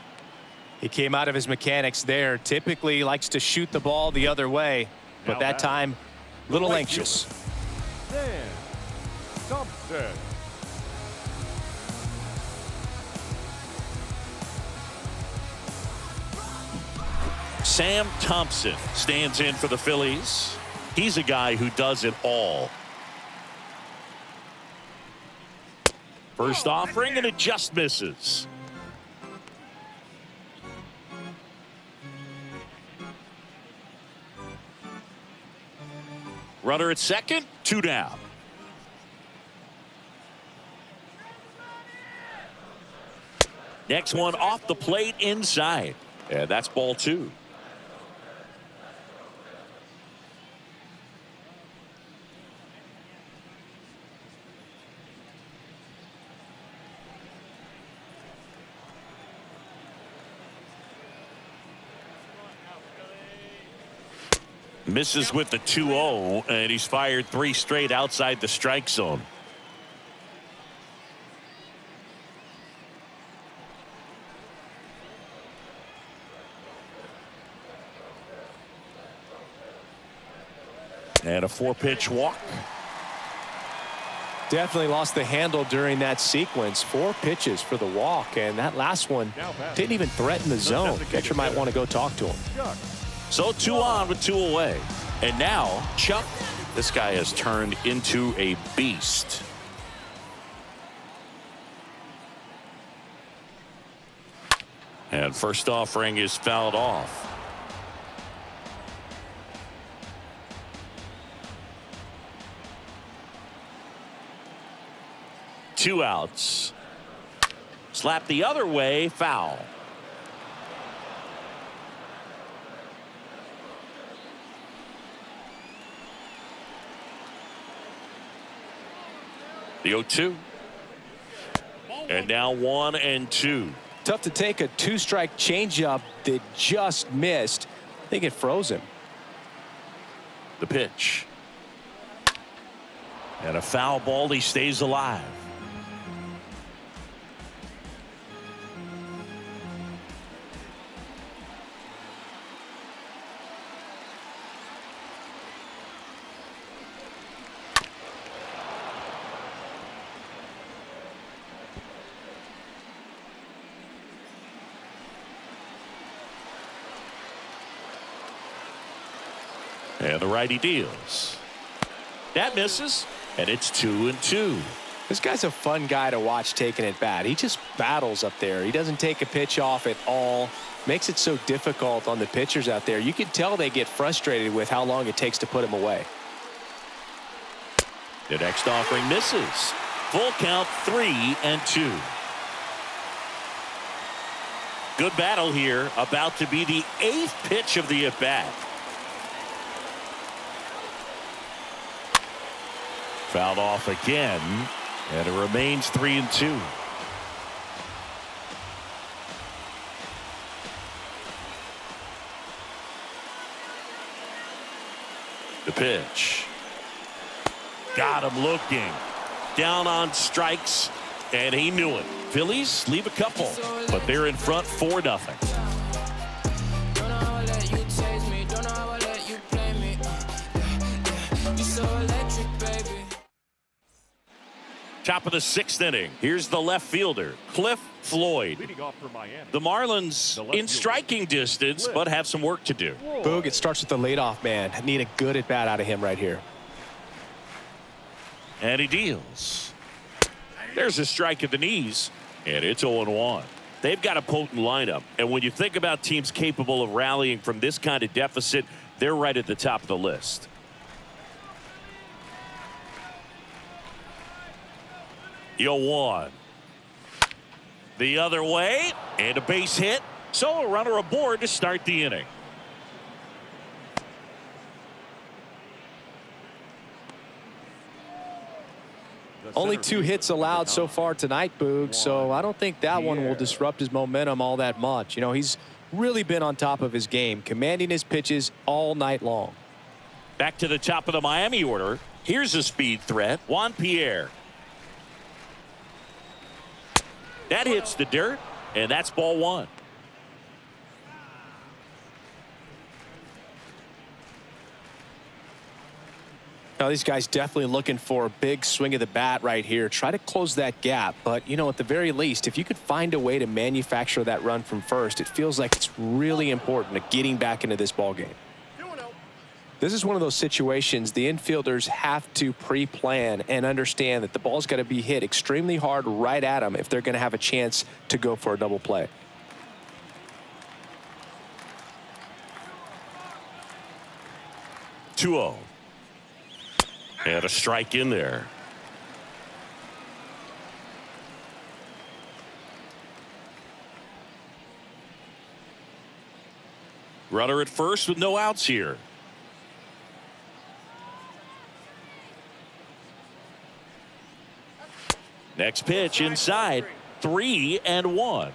B: He came out of his mechanics there. Typically likes to shoot the ball the other way, but
C: Now
B: that time a little
C: right
B: anxious.
C: Dan Thompson.
A: Sam Thompson stands in for the Phillies. He's a guy who does it all. First offering, and it just misses. Runner at second, two down. Next one off the plate inside. And that's ball two. Misses with the 2-0, and he's fired 3 straight outside the strike zone. And a 4-pitch walk.
B: Definitely lost the handle during that sequence. 4 pitches for the walk, and that last one didn't even threaten the zone. Catcher might want to go talk to him.
A: So 2 on with 2 away. And now Chuck, this guy has turned into a beast. And first offering is fouled off. Two outs. Slap the other way, foul. The 0-2. And now 1-2.
B: Tough to take a 2-strike changeup that just missed. I think it froze him.
A: The pitch. And a foul ball. He stays alive. And the righty deals. That misses, and it's 2-2.
B: This guy's a fun guy to watch taking at bat. He just battles up there. He doesn't take a pitch off at all. Makes it so difficult on the pitchers out there. You can tell they get frustrated with how long it takes to put him away.
A: The next offering misses. Full count, 3-2. Good battle here. About to be the 8th pitch of the at-bat. Fouled off again, and it remains 3-2. The pitch. Got him looking. Down on strikes, and he knew it. Phillies leave a couple, but they're in front 4-0. Top of the 6th inning. Here's the left fielder, Cliff Floyd.
C: Leading off for Miami.
A: The Marlins in striking distance, but have some work to do.
B: Boog, it starts with the leadoff man. Need a good at bat out of him right here.
A: And he deals. There's a strike at the knees, and it's 0-1. They've got a potent lineup, and when you think about teams capable of rallying from this kind of deficit, they're right at the top of the list. The 0-1. The other way, and a base hit. So a runner aboard to start the inning.
B: Only 2 hits allowed so far tonight, Boog, so I don't think that one will disrupt his momentum all that much. You know, he's really been on top of his game, commanding his pitches all night long.
A: Back to the top of the Miami order. Here's a speed threat, Juan Pierre. That hits the dirt, and that's ball 1.
B: Now, these guys definitely looking for a big swing of the bat right here. Try to close that gap. But, you know, at the very least, if you could find a way to manufacture that run from first, it feels like it's really important to getting back into this ball game. This is one of those situations the infielders have to pre-plan and understand that the ball's got to be hit extremely hard right at them if they're going to have a chance to go for a double play.
A: Two-0. And a strike in there. Runner at first with no outs here. Next pitch inside, 3-1.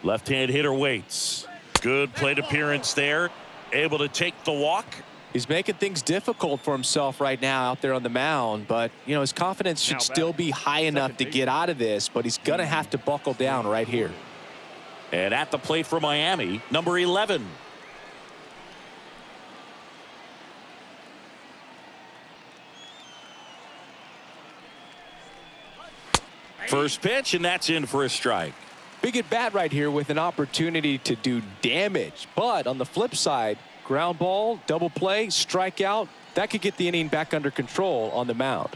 A: Left-hand hitter waits. Good plate appearance there. Able to take the walk.
D: He's making things difficult for himself right now out there on the mound, but you know his confidence should still be high enough to get out of this, but he's gonna have to buckle down right here.
A: And at the plate for Miami, number 11. First pitch, and that's in for a strike.
D: Big at bat right here with an opportunity to do damage, but on the flip side, ground ball, double play, strikeout, that could get the inning back under control on the mound.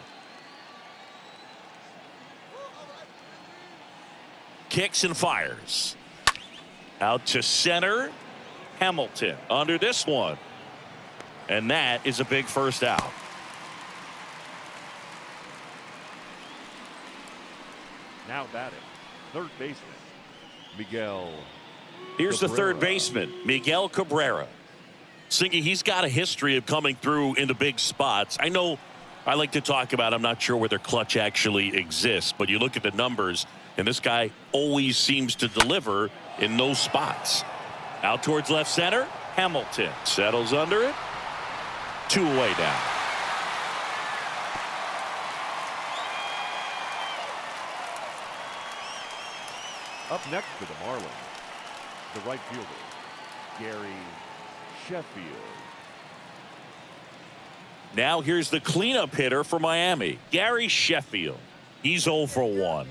A: Kicks and fires. Out to center. Hamilton under this one. And that is a big first out.
C: Now batting, third baseman, Miguel.
A: Here's the third
C: Cabrera.
A: baseman, Miguel Cabrera. Singy, he's got a history of coming through into big spots. I know I like to talk about, I'm not sure whether clutch actually exists, but you look at the numbers, and this guy always seems to deliver in those spots. Out towards left center, Hamilton settles under it. 2 away now.
C: Up next for the Marlins, the right fielder, Gary Sheffield.
A: Now here's the cleanup hitter for Miami, Gary Sheffield. He's 0 for 1.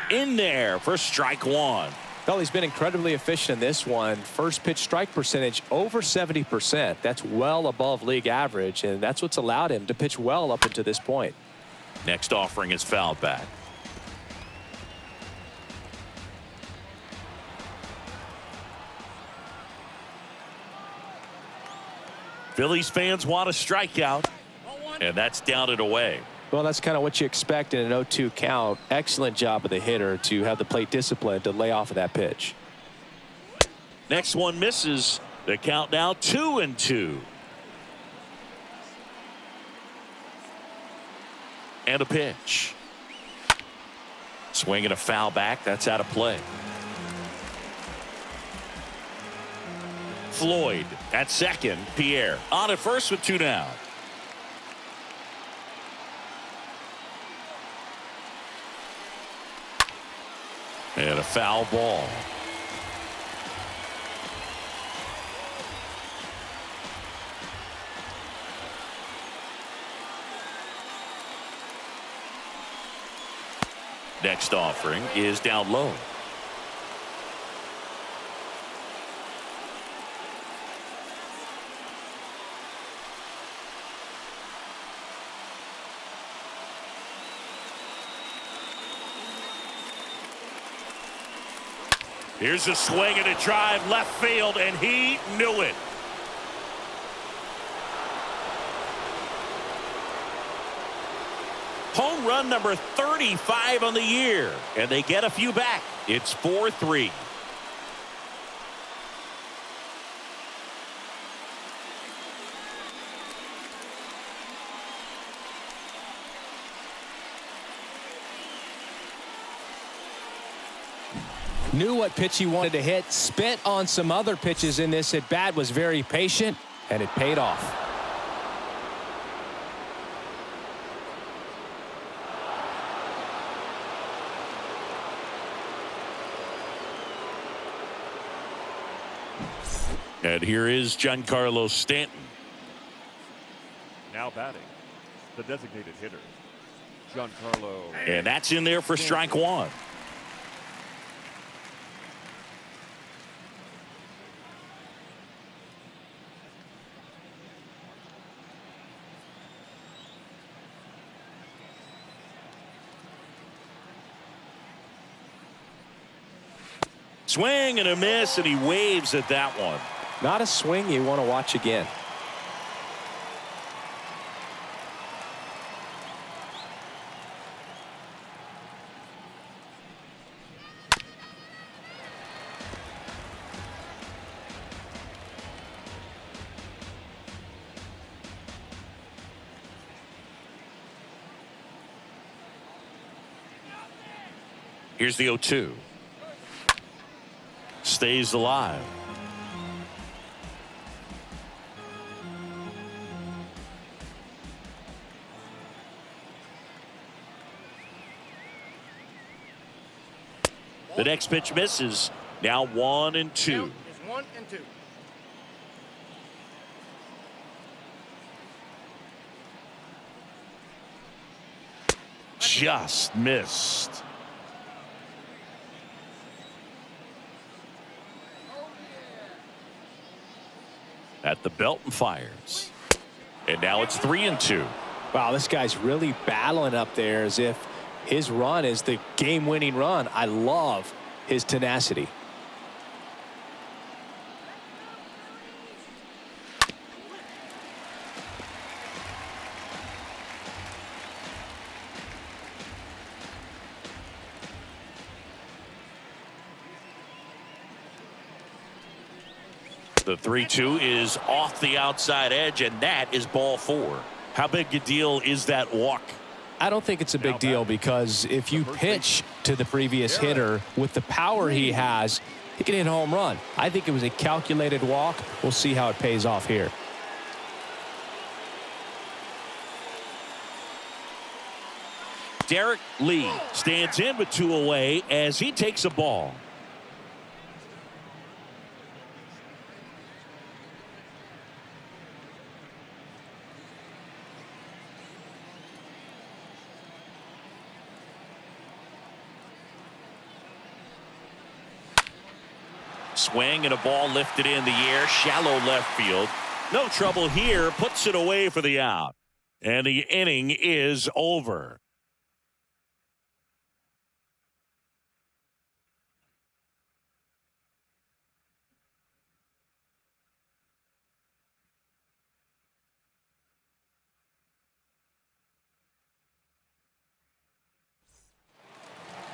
A: In there for strike 1.
D: Well, he's been incredibly efficient in this one. First pitch strike percentage over 70%. That's well above league average, and that's what's allowed him to pitch well up until this point.
A: Next offering is fouled back. Phillies fans want a strikeout, and that's down and away.
D: Well, that's kind of what you expect in an 0-2 count. Excellent job of the hitter to have the plate discipline to lay off of that pitch.
A: Next one misses. The count now 2-2. And a pitch. Swing and a foul back. That's out of play. Floyd at second. Pierre on at first with 2 down. And a foul ball. Next offering is down low. Here's a swing and a drive left field, and he knew it. Home run number 35 on the year, and they get a few back. It's 4-3.
B: Knew what pitch he wanted to hit, spent on some other pitches in this at bat, was very patient, and it paid off.
A: And here is Giancarlo Stanton.
C: Now batting, the designated hitter, Giancarlo.
A: And that's in there for strike 1. Swing and a miss, and he waves at that one.
D: Not a swing you want to watch again.
A: Here's the 0-2. Stays alive. The next pitch misses. Now 1-2.
F: Count is 1 and 2.
A: Just missed. At the belt and fires. And now it's 3-2.
B: Wow, this guy's really battling up there as if his run is the game-winning run. I love his tenacity.
A: The 3-2 is off the outside edge, and that is ball 4. How big a deal is that walk?
B: I don't think it's a big deal because if you pitch to the previous hitter with the power he has, he can hit a home run. I think it was a calculated walk. We'll see how it pays off here.
A: Derek Lee stands in with 2 away as he takes a ball. Swing and a ball lifted in the air, shallow left field. No trouble here, puts it away for the out. And the inning is over.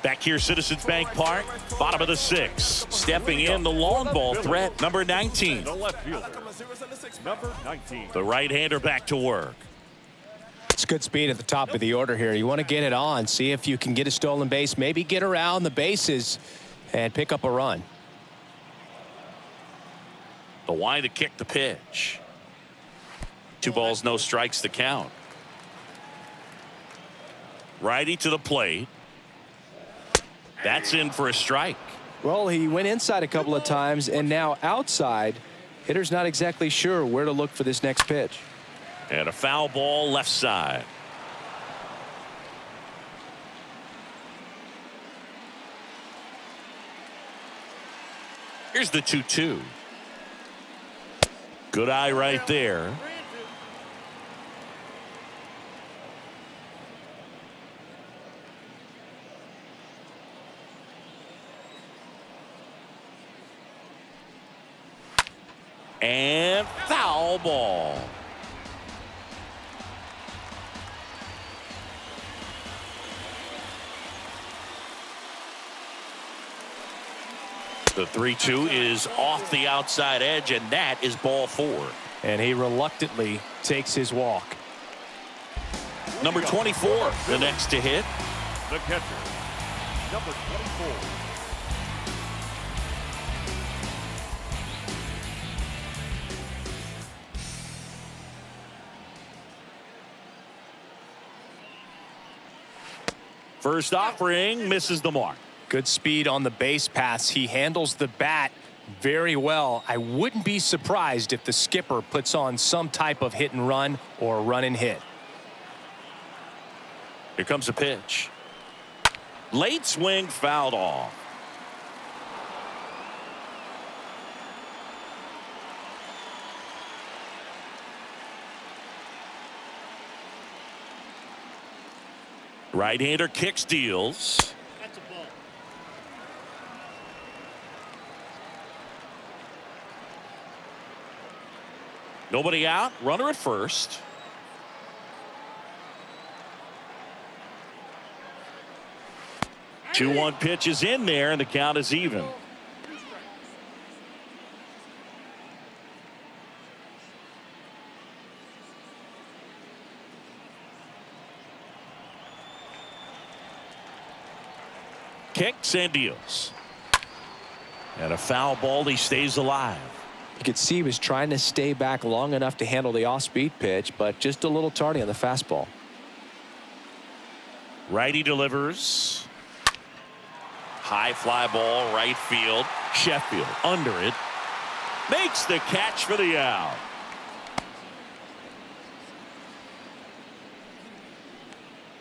A: Back here, Citizens Bank Park, bottom of the 6th. Stepping in the long ball threat, number 19.
C: The left fielder, number 19.
A: The right-hander back to work.
B: It's good speed at the top of the order here. You want to get it on, see if you can get a stolen base, maybe get around the bases and pick up a run.
A: The wind to kick the pitch. 2 balls, no strikes to count. Righty to the plate. That's in for a strike.
B: Well, he went inside a couple of times and now outside. Hitter's not exactly sure where to look for this next pitch.
A: And a foul ball left side. Here's the 2-2. Good eye right there.
F: 3 and 2.
A: And foul ball. The 3-2 is off the outside edge, and that is ball 4.
B: And he reluctantly takes his walk.
A: Number 24, the next to hit.
C: The catcher, number 24.
A: First offering misses the mark.
B: Good speed on the base paths. He handles the bat very well. I wouldn't be surprised if the skipper puts on some type of hit and run or run and hit.
A: Here comes a pitch. Late swing, fouled off. Right-hander kicks, deals.
F: That's a ball.
A: Nobody out. Runner at first. Two 2-1 pitch is in there, and the count is even. kicks and deals. And a foul ball. He stays alive.
D: You could see he was trying to stay back long enough to handle the off-speed pitch, but just a little tardy on the fastball.
A: Righty delivers. High fly ball, right field. Sheffield under it. Makes the catch for the out.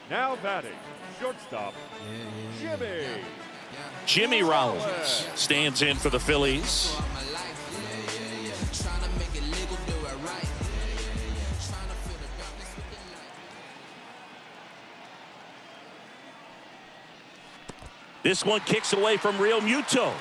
C: Now batting, shortstop,
A: Jimmy Rollins stands in for the Phillies. This one kicks it away from Real Muto.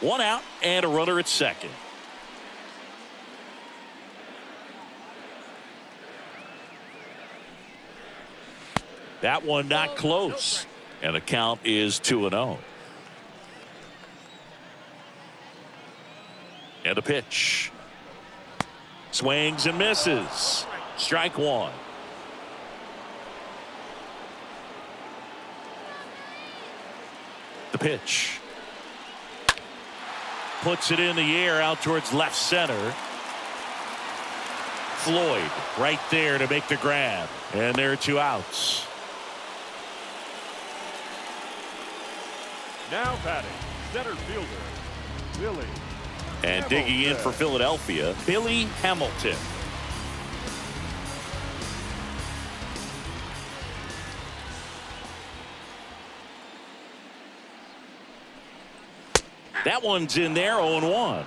A: One out and a runner at second. That one not close. And the count is 2-0. And a pitch. Swings and misses. Strike one. The pitch. Puts it in the air out towards left center. Floyd right there to make the grab. And there are two outs.
C: Now batting, center fielder, Billy.
A: And digging in for Philadelphia, Billy Hamilton. That one's in there, 0-1.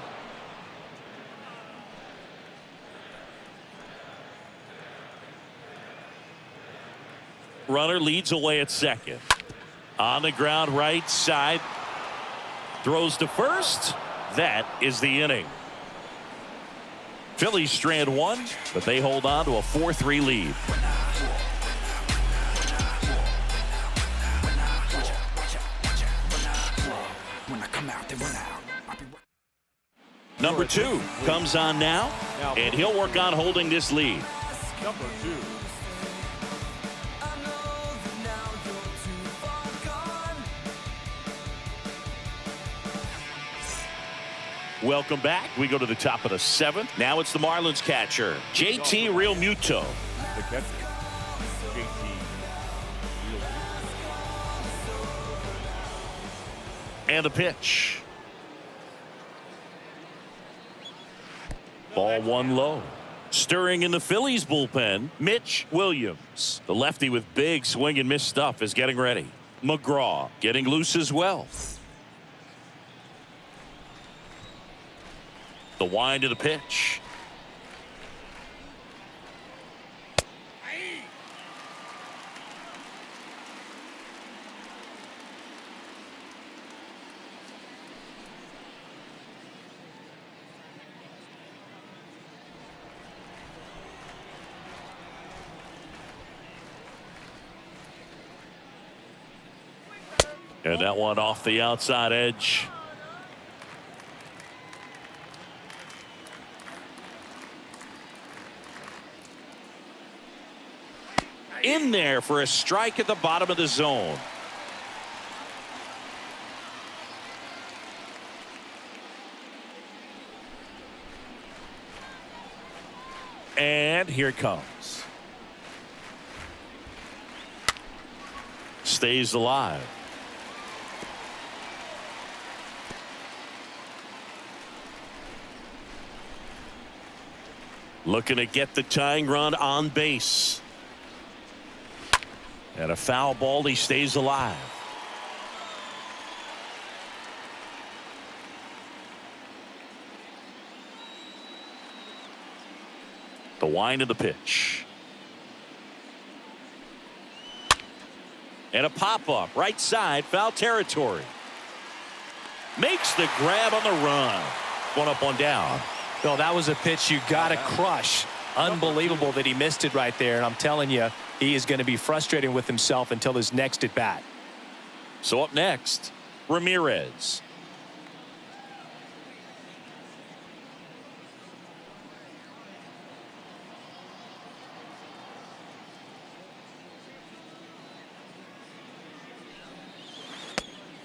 A: Runner leads away at second. On the ground, right side. Throws to first. That is the inning. Phillies strand one, but they hold on to a 4-3 lead. Number 2 comes on now, and he'll work on holding this lead.
C: Number 2.
A: Welcome back. We go to the top of the 7th. Now it's the Marlins catcher, JT Real Muto.
C: The catcher, JT Real Muto.
A: And a pitch. Ball one low. Stirring in the Phillies bullpen, Mitch Williams. The lefty with big swing and miss stuff is getting ready. McGraw getting loose as well. The wind of the pitch. And that one off the outside edge. In there for a strike at the bottom of the zone. And here it comes. Stays alive. Looking to get the tying run on base. And a foul ball. He stays alive. The wind of the pitch. And a pop-up right side, foul territory. Makes the grab on the run. One up, one down.
B: Well, that was a pitch you got to crush. Unbelievable that he missed it right there. And I'm telling you, he is going to be frustrated with himself until his next at bat.
A: So up next, Ramirez.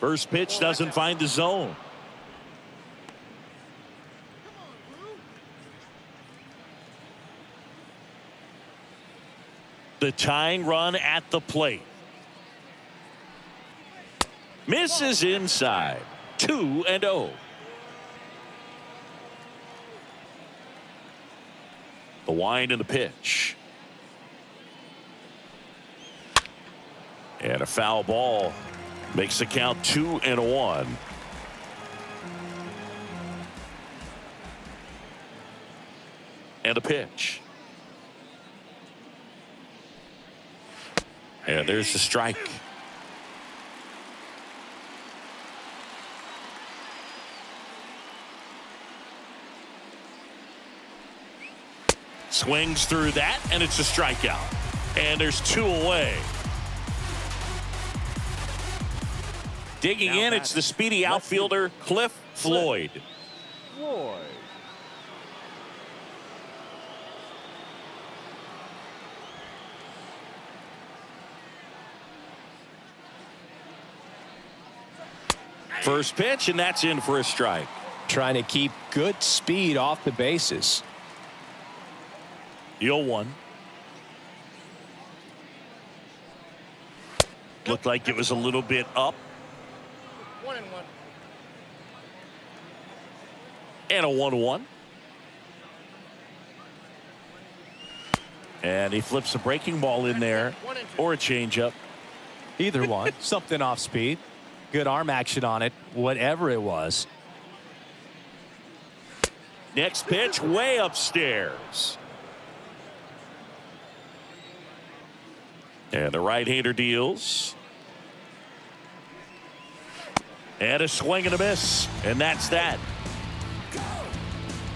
A: First pitch doesn't find the zone. The tying run at the plate. Misses inside. 2-0. The wind and the pitch. And a foul ball makes the count 2-1. And a pitch. And there's the strike. Swings through that, and it's a strikeout. And there's 2 away. Digging in, it's the speedy outfielder, Cliff Floyd. First pitch, and that's in for a strike.
B: Trying to keep good speed off the bases.
A: 0-1. Looked like it was a little bit up.
F: 1-1.
A: And a 1-1. And he flips a breaking ball in there, or a changeup.
B: Either one. Something off speed. Good arm action on it, whatever it was.
A: Next pitch, way upstairs. And the right-hander deals. And a swing and a miss. And that's that.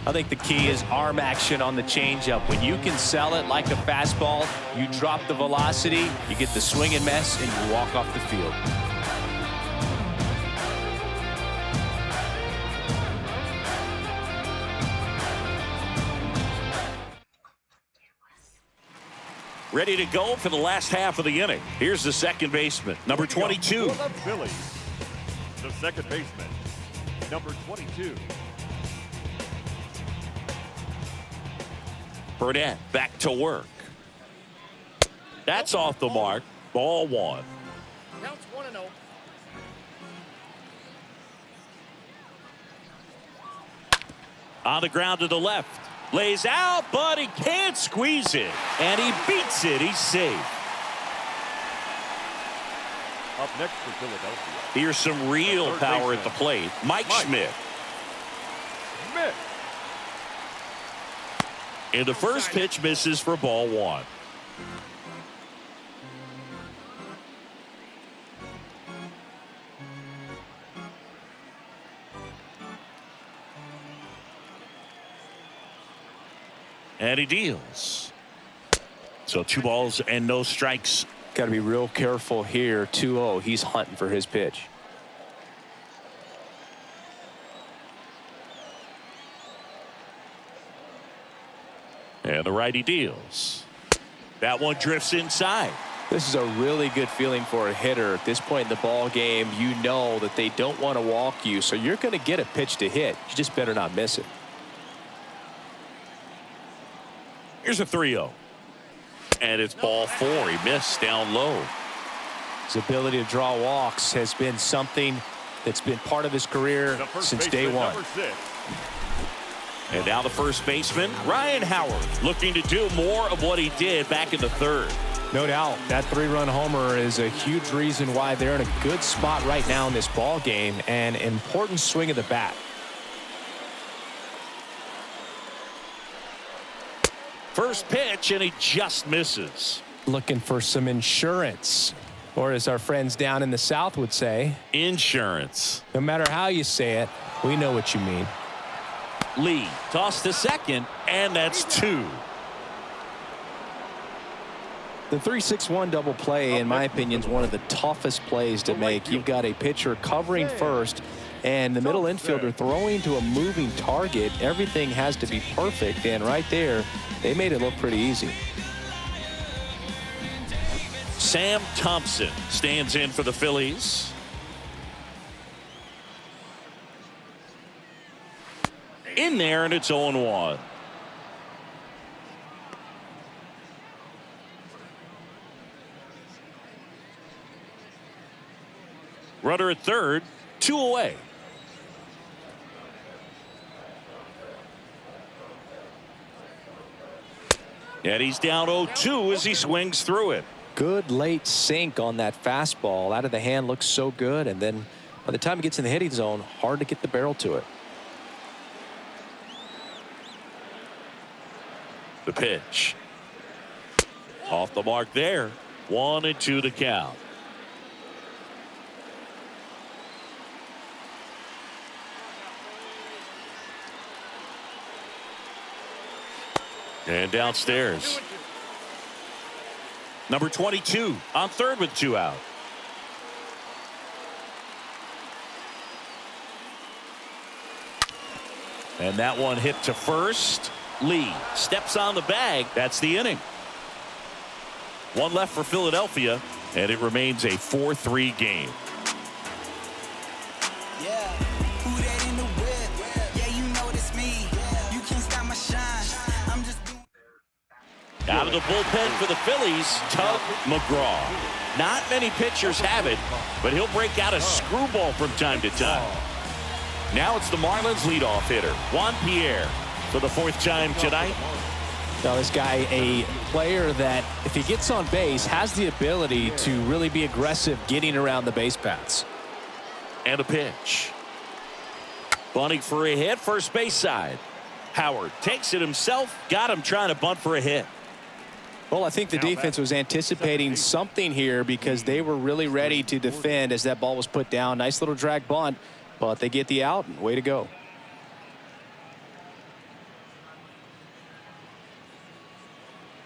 B: I think the key is arm action on the changeup. When you can sell it like a fastball, you drop the velocity, you get the swing and miss, and you walk off the field.
A: Ready to go for the last half of the inning. Here's the second baseman, number 22.
C: For the Phillies, the second baseman, number 22.
A: Burnett back to work. That's off the mark. Ball 1.
F: Counts 1-0.
A: On the ground to the left. Lays out, but he can't squeeze it. And he beats it. He's safe.
C: Up next for Philadelphia.
A: Here's some real power at the plate. Mike Schmidt. And the first pitch misses for ball 1. And he deals. So 2 balls and no strikes.
D: Got to be real careful here. 2-0. He's hunting for his pitch.
A: And the righty deals. That one drifts inside.
D: This is a really good feeling for a hitter. At this point in the ball game, you know that they don't want to walk you, so you're going to get a pitch to hit. You just better not miss it.
A: Here's a 3-0. And it's ball 4. He missed down low.
B: His ability to draw walks has been something that's been part of his career since day one.
A: And now the first baseman, Ryan Howard, looking to do more of what he did back in the 3rd.
B: No doubt that 3-run homer is a huge reason why they're in a good spot right now in this ball game. An important swing of the bat.
A: First pitch, and he just misses.
B: Looking for some insurance, or as our friends down in the South would say,
A: insurance.
B: No matter how you say it, we know what you mean.
A: Lee tossed to second, and that's 2.
D: The 3-6-1 double play, in my opinion, is one of the toughest plays to make. You've got a pitcher covering first, and the middle infielder throwing to a moving target. Everything has to be perfect, and right there, they made it look pretty easy.
A: Sam Thompson stands in for the Phillies. in there, and it's 0-1. Runner at third, 2 away. And he's down 0-2 as he swings through it.
D: Good late sink on that fastball. Out of the hand looks so good, and then by the time it gets in the hitting zone, hard to get the barrel to it.
A: The pitch. Off the mark there. 1-2 to count. And downstairs. Number 22 on third with 2 out. And that one hit to first. Lee steps on the bag. That's the inning. 1 left for Philadelphia, and it remains a 4-3 game.
G: Yeah, who that in the whip? Yeah, you know it's me. You can't stop my shine. I'm just doing.
A: Out of the bullpen for the Phillies, Tug McGraw. Not many pitchers have it, but he'll break out a screwball from time to time. Now it's the Marlins leadoff hitter, Juan Pierre, for the 4th time tonight.
B: Now this guy, a player that if he gets on base has the ability to really be aggressive getting around the base paths.
A: And a pitch. Bunting for a hit, first base side. Howard takes it himself, got him trying to bunt for a hit.
B: Well, I think the defense was anticipating something here because they were really ready to defend as that ball was put down. Nice little drag bunt, but they get the out. Way to go.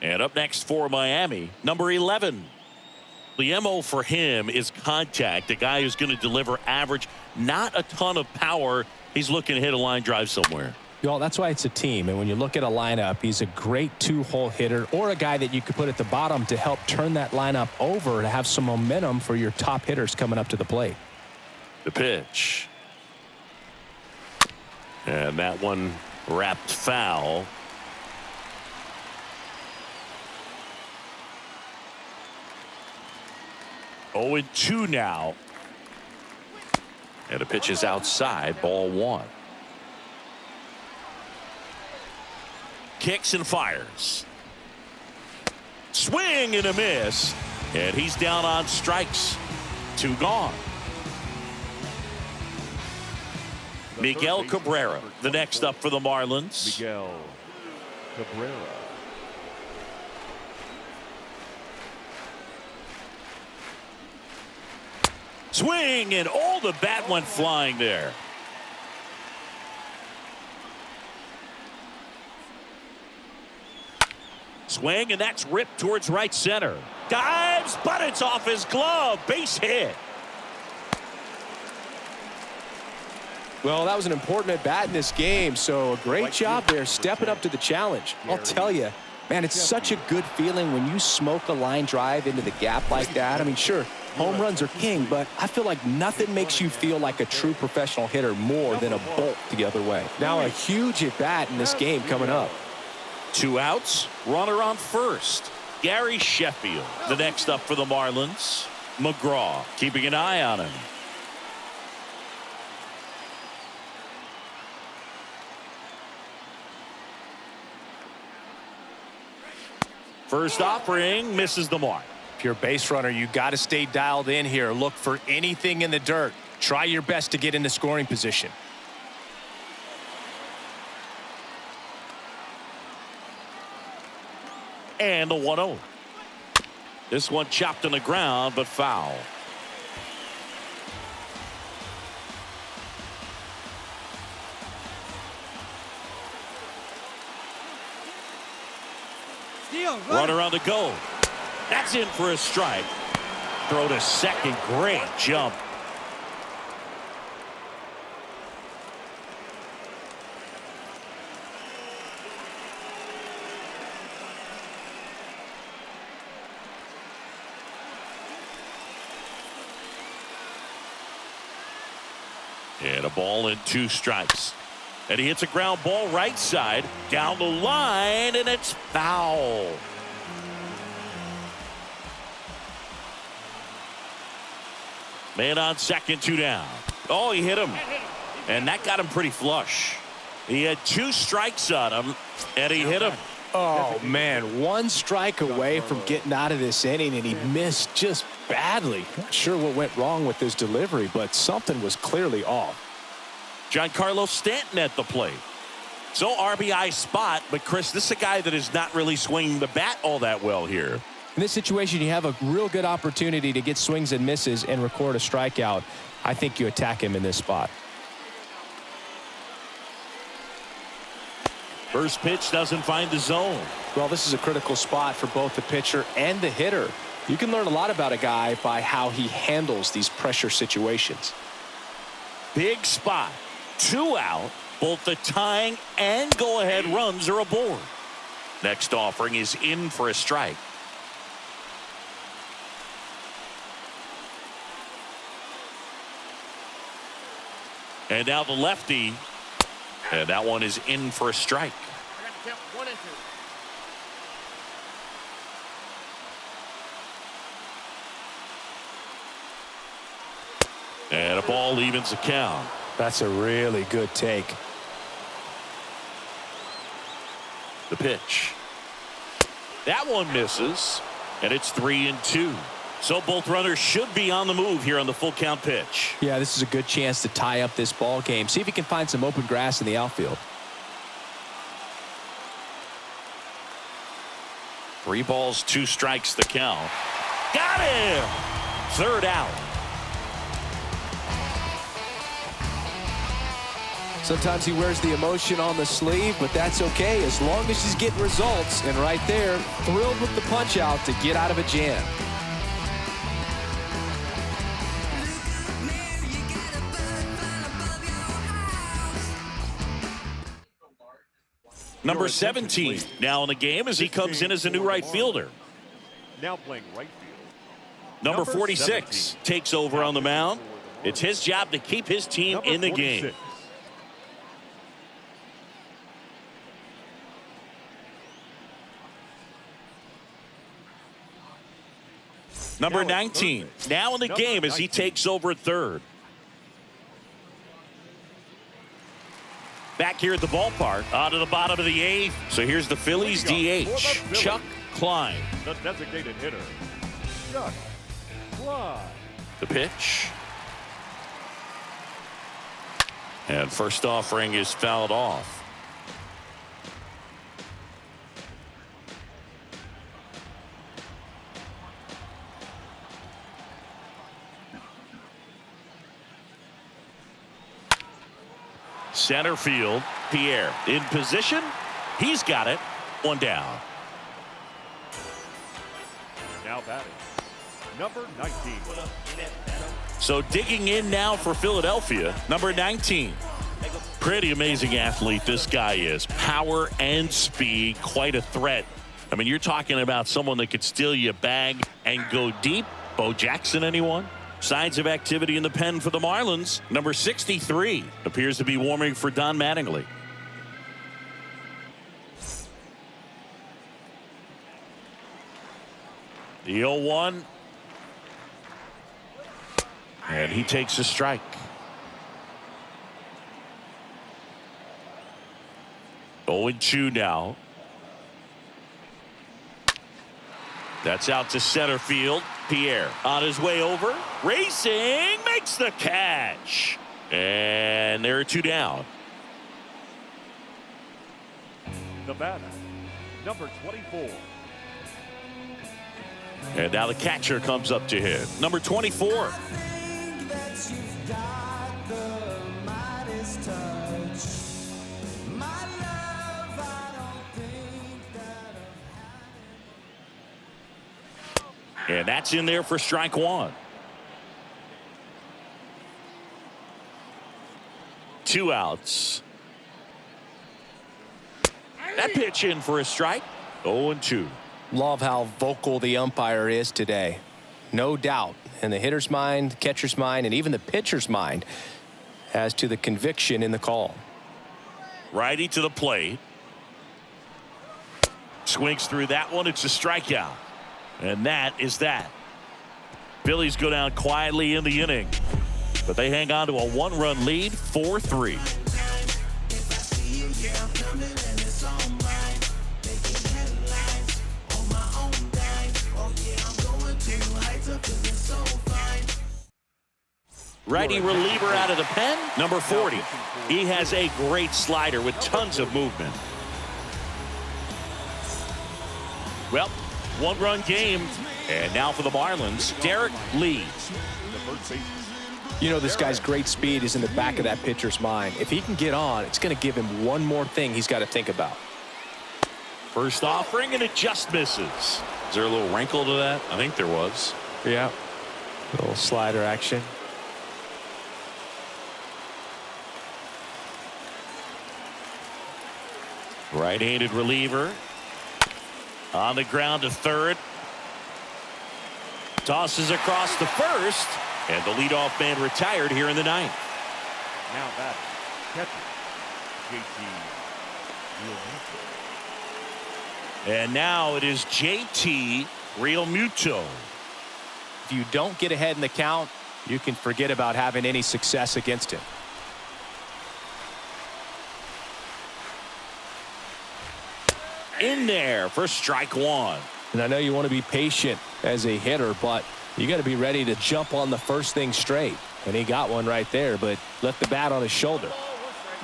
A: And up next for Miami, number 11. The MO for him is contact. A guy who's going to deliver average, not a ton of power. He's looking to hit a line drive somewhere.
B: Y'all, that's why it's a team. And when you look at a lineup, he's a great 2-hole hitter or a guy that you could put at the bottom to help turn that lineup over to have some momentum for your top hitters coming up to the plate.
A: The pitch. And that one wrapped foul. Oh, 2 now. And the pitch is outside, ball 1. Kicks and fires. Swing and a miss. And he's down on strikes. 2 gone. Miguel Cabrera, the next up for the Marlins.
C: Miguel Cabrera.
A: Swing, and the bat went flying there. Swing, and that's ripped towards right center. Dives, but it's off his glove. Base hit.
B: Well, that was an important at bat in this game, so a great job there stepping up to the challenge. I'll tell you, man, it's such a good feeling when you smoke a line drive into the gap like that. I mean, sure, home runs are king, but I feel like nothing makes you feel like a true professional hitter more than a bolt the other way. Now a huge at bat in this game coming up.
A: 2 outs, runner on first. Gary Sheffield, the next up for the Marlins. McGraw keeping an eye on him. First offering misses the mark.
B: If you're a base runner, you got to stay dialed in here. Look for anything in the dirt. Try your best to get in the scoring position.
A: And the 1-0. This one chopped on the ground, but foul. Runner on the go. That's in for a strike. Throw to second. Great jump. And a ball and 2 strikes. And he hits a ground ball right side, down the line, and it's foul. Man on second, 2 down. Oh, he hit him. And that got him pretty flush. He had 2 strikes on him, and he hit him.
B: Oh, man, 1 strike away from getting out of this inning, and he missed just badly. Not sure what went wrong with his delivery, but something was clearly off.
A: Giancarlo Stanton at the plate. So RBI spot, but Chris, this is a guy that is not really swinging the bat all that well here.
B: In this situation, you have a real good opportunity to get swings and misses and record a strikeout. I think you attack him in this spot.
A: First pitch doesn't find the zone.
B: Well, this is a critical spot for both the pitcher and the hitter. You can learn a lot about a guy by how he handles these pressure situations.
A: Big spot. 2 out. Both the tying and go-ahead runs are aboard. Next offering is in for a strike. And now the lefty. And that one is in for a strike.
F: I got to count 1 and 2.
A: And a ball evens the count.
B: That's a really good take.
A: The pitch. That one misses. And it's 3-2. So both runners should be on the move here on the full count pitch.
B: Yeah, this is a good chance to tie up this ball game. See if he can find some open grass in the outfield.
A: 3 balls, 2 strikes the count. Got him! 3rd out.
D: Sometimes he wears the emotion on the sleeve, but that's okay as long as he's getting results. And right there, thrilled with the punch out to get out of a jam.
A: Number 17 now in the game as he comes in as a new right fielder.
C: Now playing right field.
A: Number 46 takes over on the mound. It's his job to keep his team in the game. Number 19 now in the game as he takes over at third. Back here at the ballpark, out of the bottom of the 8th. So here's the Phillies DH, Chuck Klein.
C: The designated hitter, Chuck Klein.
A: The pitch. And first offering is fouled off. Center field, Pierre in position. He's got it. 1 down.
C: Now batting, number 19.
A: So digging in now for Philadelphia, number 19. Pretty amazing athlete this guy is. Power and speed, quite a threat. I mean, you're talking about someone that could steal you a bag and go deep. Bo Jackson, anyone? Signs of activity in the pen for the Marlins. Number 63 appears to be warming for Don Mattingly. The 0-1. And he takes a strike. 0-2 now. That's out to center field. Pierre on his way over. Racing, makes the catch. And there are 2 down.
C: The batter, number 24.
A: And now the catcher comes up to hit. Number 24. And that's in there for strike 1. 2 outs. That pitch in for a strike. 0-2.
B: Love how vocal the umpire is today. No doubt in the hitter's mind, catcher's mind, and even the pitcher's mind as to the conviction in the call.
A: Righty to the plate. Swings through that one. It's a strikeout. And that is that. Phillies go down quietly in the inning, but they hang on to a 1-run lead, 4-3. Righty reliever out of the pen, number 40. He has a great slider with tons of movement. Well, 1-run game. And now for the Marlins, Derek Lee.
D: You know, this guy's great speed is in the back of that pitcher's mind. If he can get on, it's going to give him one more thing he's got to think about.
A: First offering, and it just misses.
H: Is there a little wrinkle to that? I think there was.
D: Yeah. A little slider action.
A: Right-handed reliever. On the ground to third. Tosses across to first. And the leadoff man retired here in the ninth.
C: Now batting, catcher, JT Realmuto.
A: And now it is JT Realmuto.
B: If you don't get ahead in the count, you can forget about having any success against him.
A: In there for strike one.
D: And I know you want to be patient as a hitter, but you got to be ready to jump on the first thing straight. And he got one right there, but left the bat on his shoulder.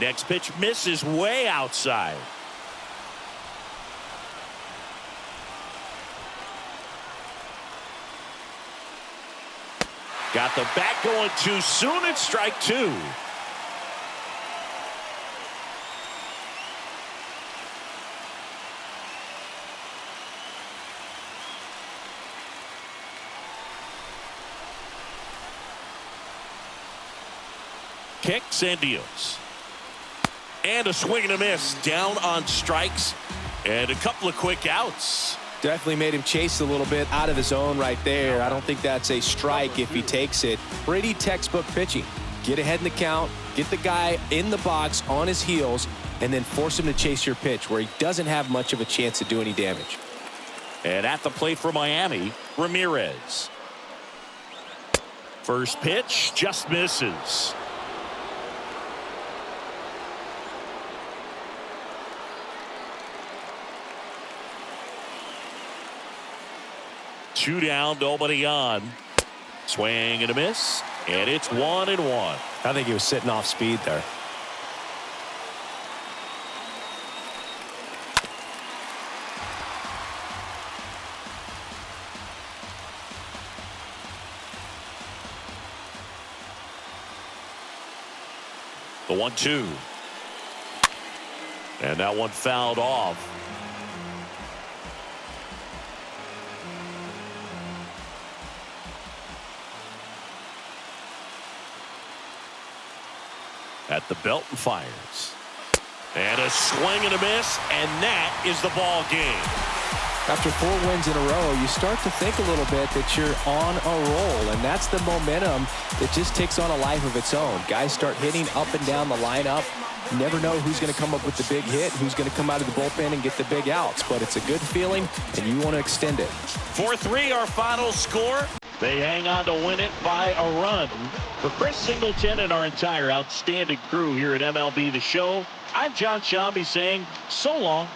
A: Next pitch misses way outside. Got the bat going too soon. It's strike two. Kicks and deals. And a swing and a miss. Down on strikes. And a couple of quick outs.
D: Definitely made him chase a little bit out of his zone right there. I don't think that's a strike if he takes it. Pretty textbook pitching. Get ahead in the count, get the guy in the box on his heels, and then force him to chase your pitch where he doesn't have much of a chance to do any damage.
A: And at the plate for Miami, Ramirez. First pitch just misses. Two down, nobody on. Swing and a miss, and it's 1-1.
D: I think he was sitting off speed there.
A: The 1-2. And that one fouled off. At the belt and fires. And a swing and a miss, and that is the ball game.
D: After 4 wins in a row, you start to think a little bit that you're on a roll, and that's the momentum that just takes on a life of its own. Guys start hitting up and down the lineup. You never know who's going to come up with the big hit, who's going to come out of the bullpen and get the big outs, but it's a good feeling, and you want to extend it.
A: 4-3 our final score. They hang on to win it by a run. For Chris Singleton and our entire outstanding crew here at MLB The Show, I'm John Shelby saying so long.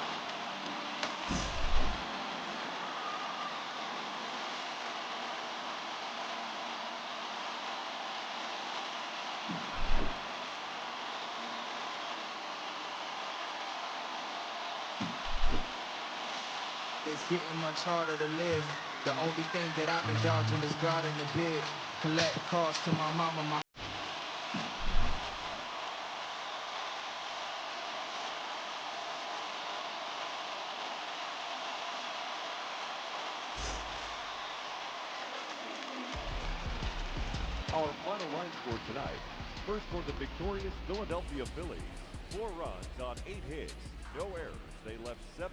I: It's getting much harder to live. The only thing that I've been dodging is God in the bid. Collect costs to my mama, my
C: Our final line score tonight. First for the victorious Philadelphia Phillies. 4 runs on 8 hits. No errors. They left 7.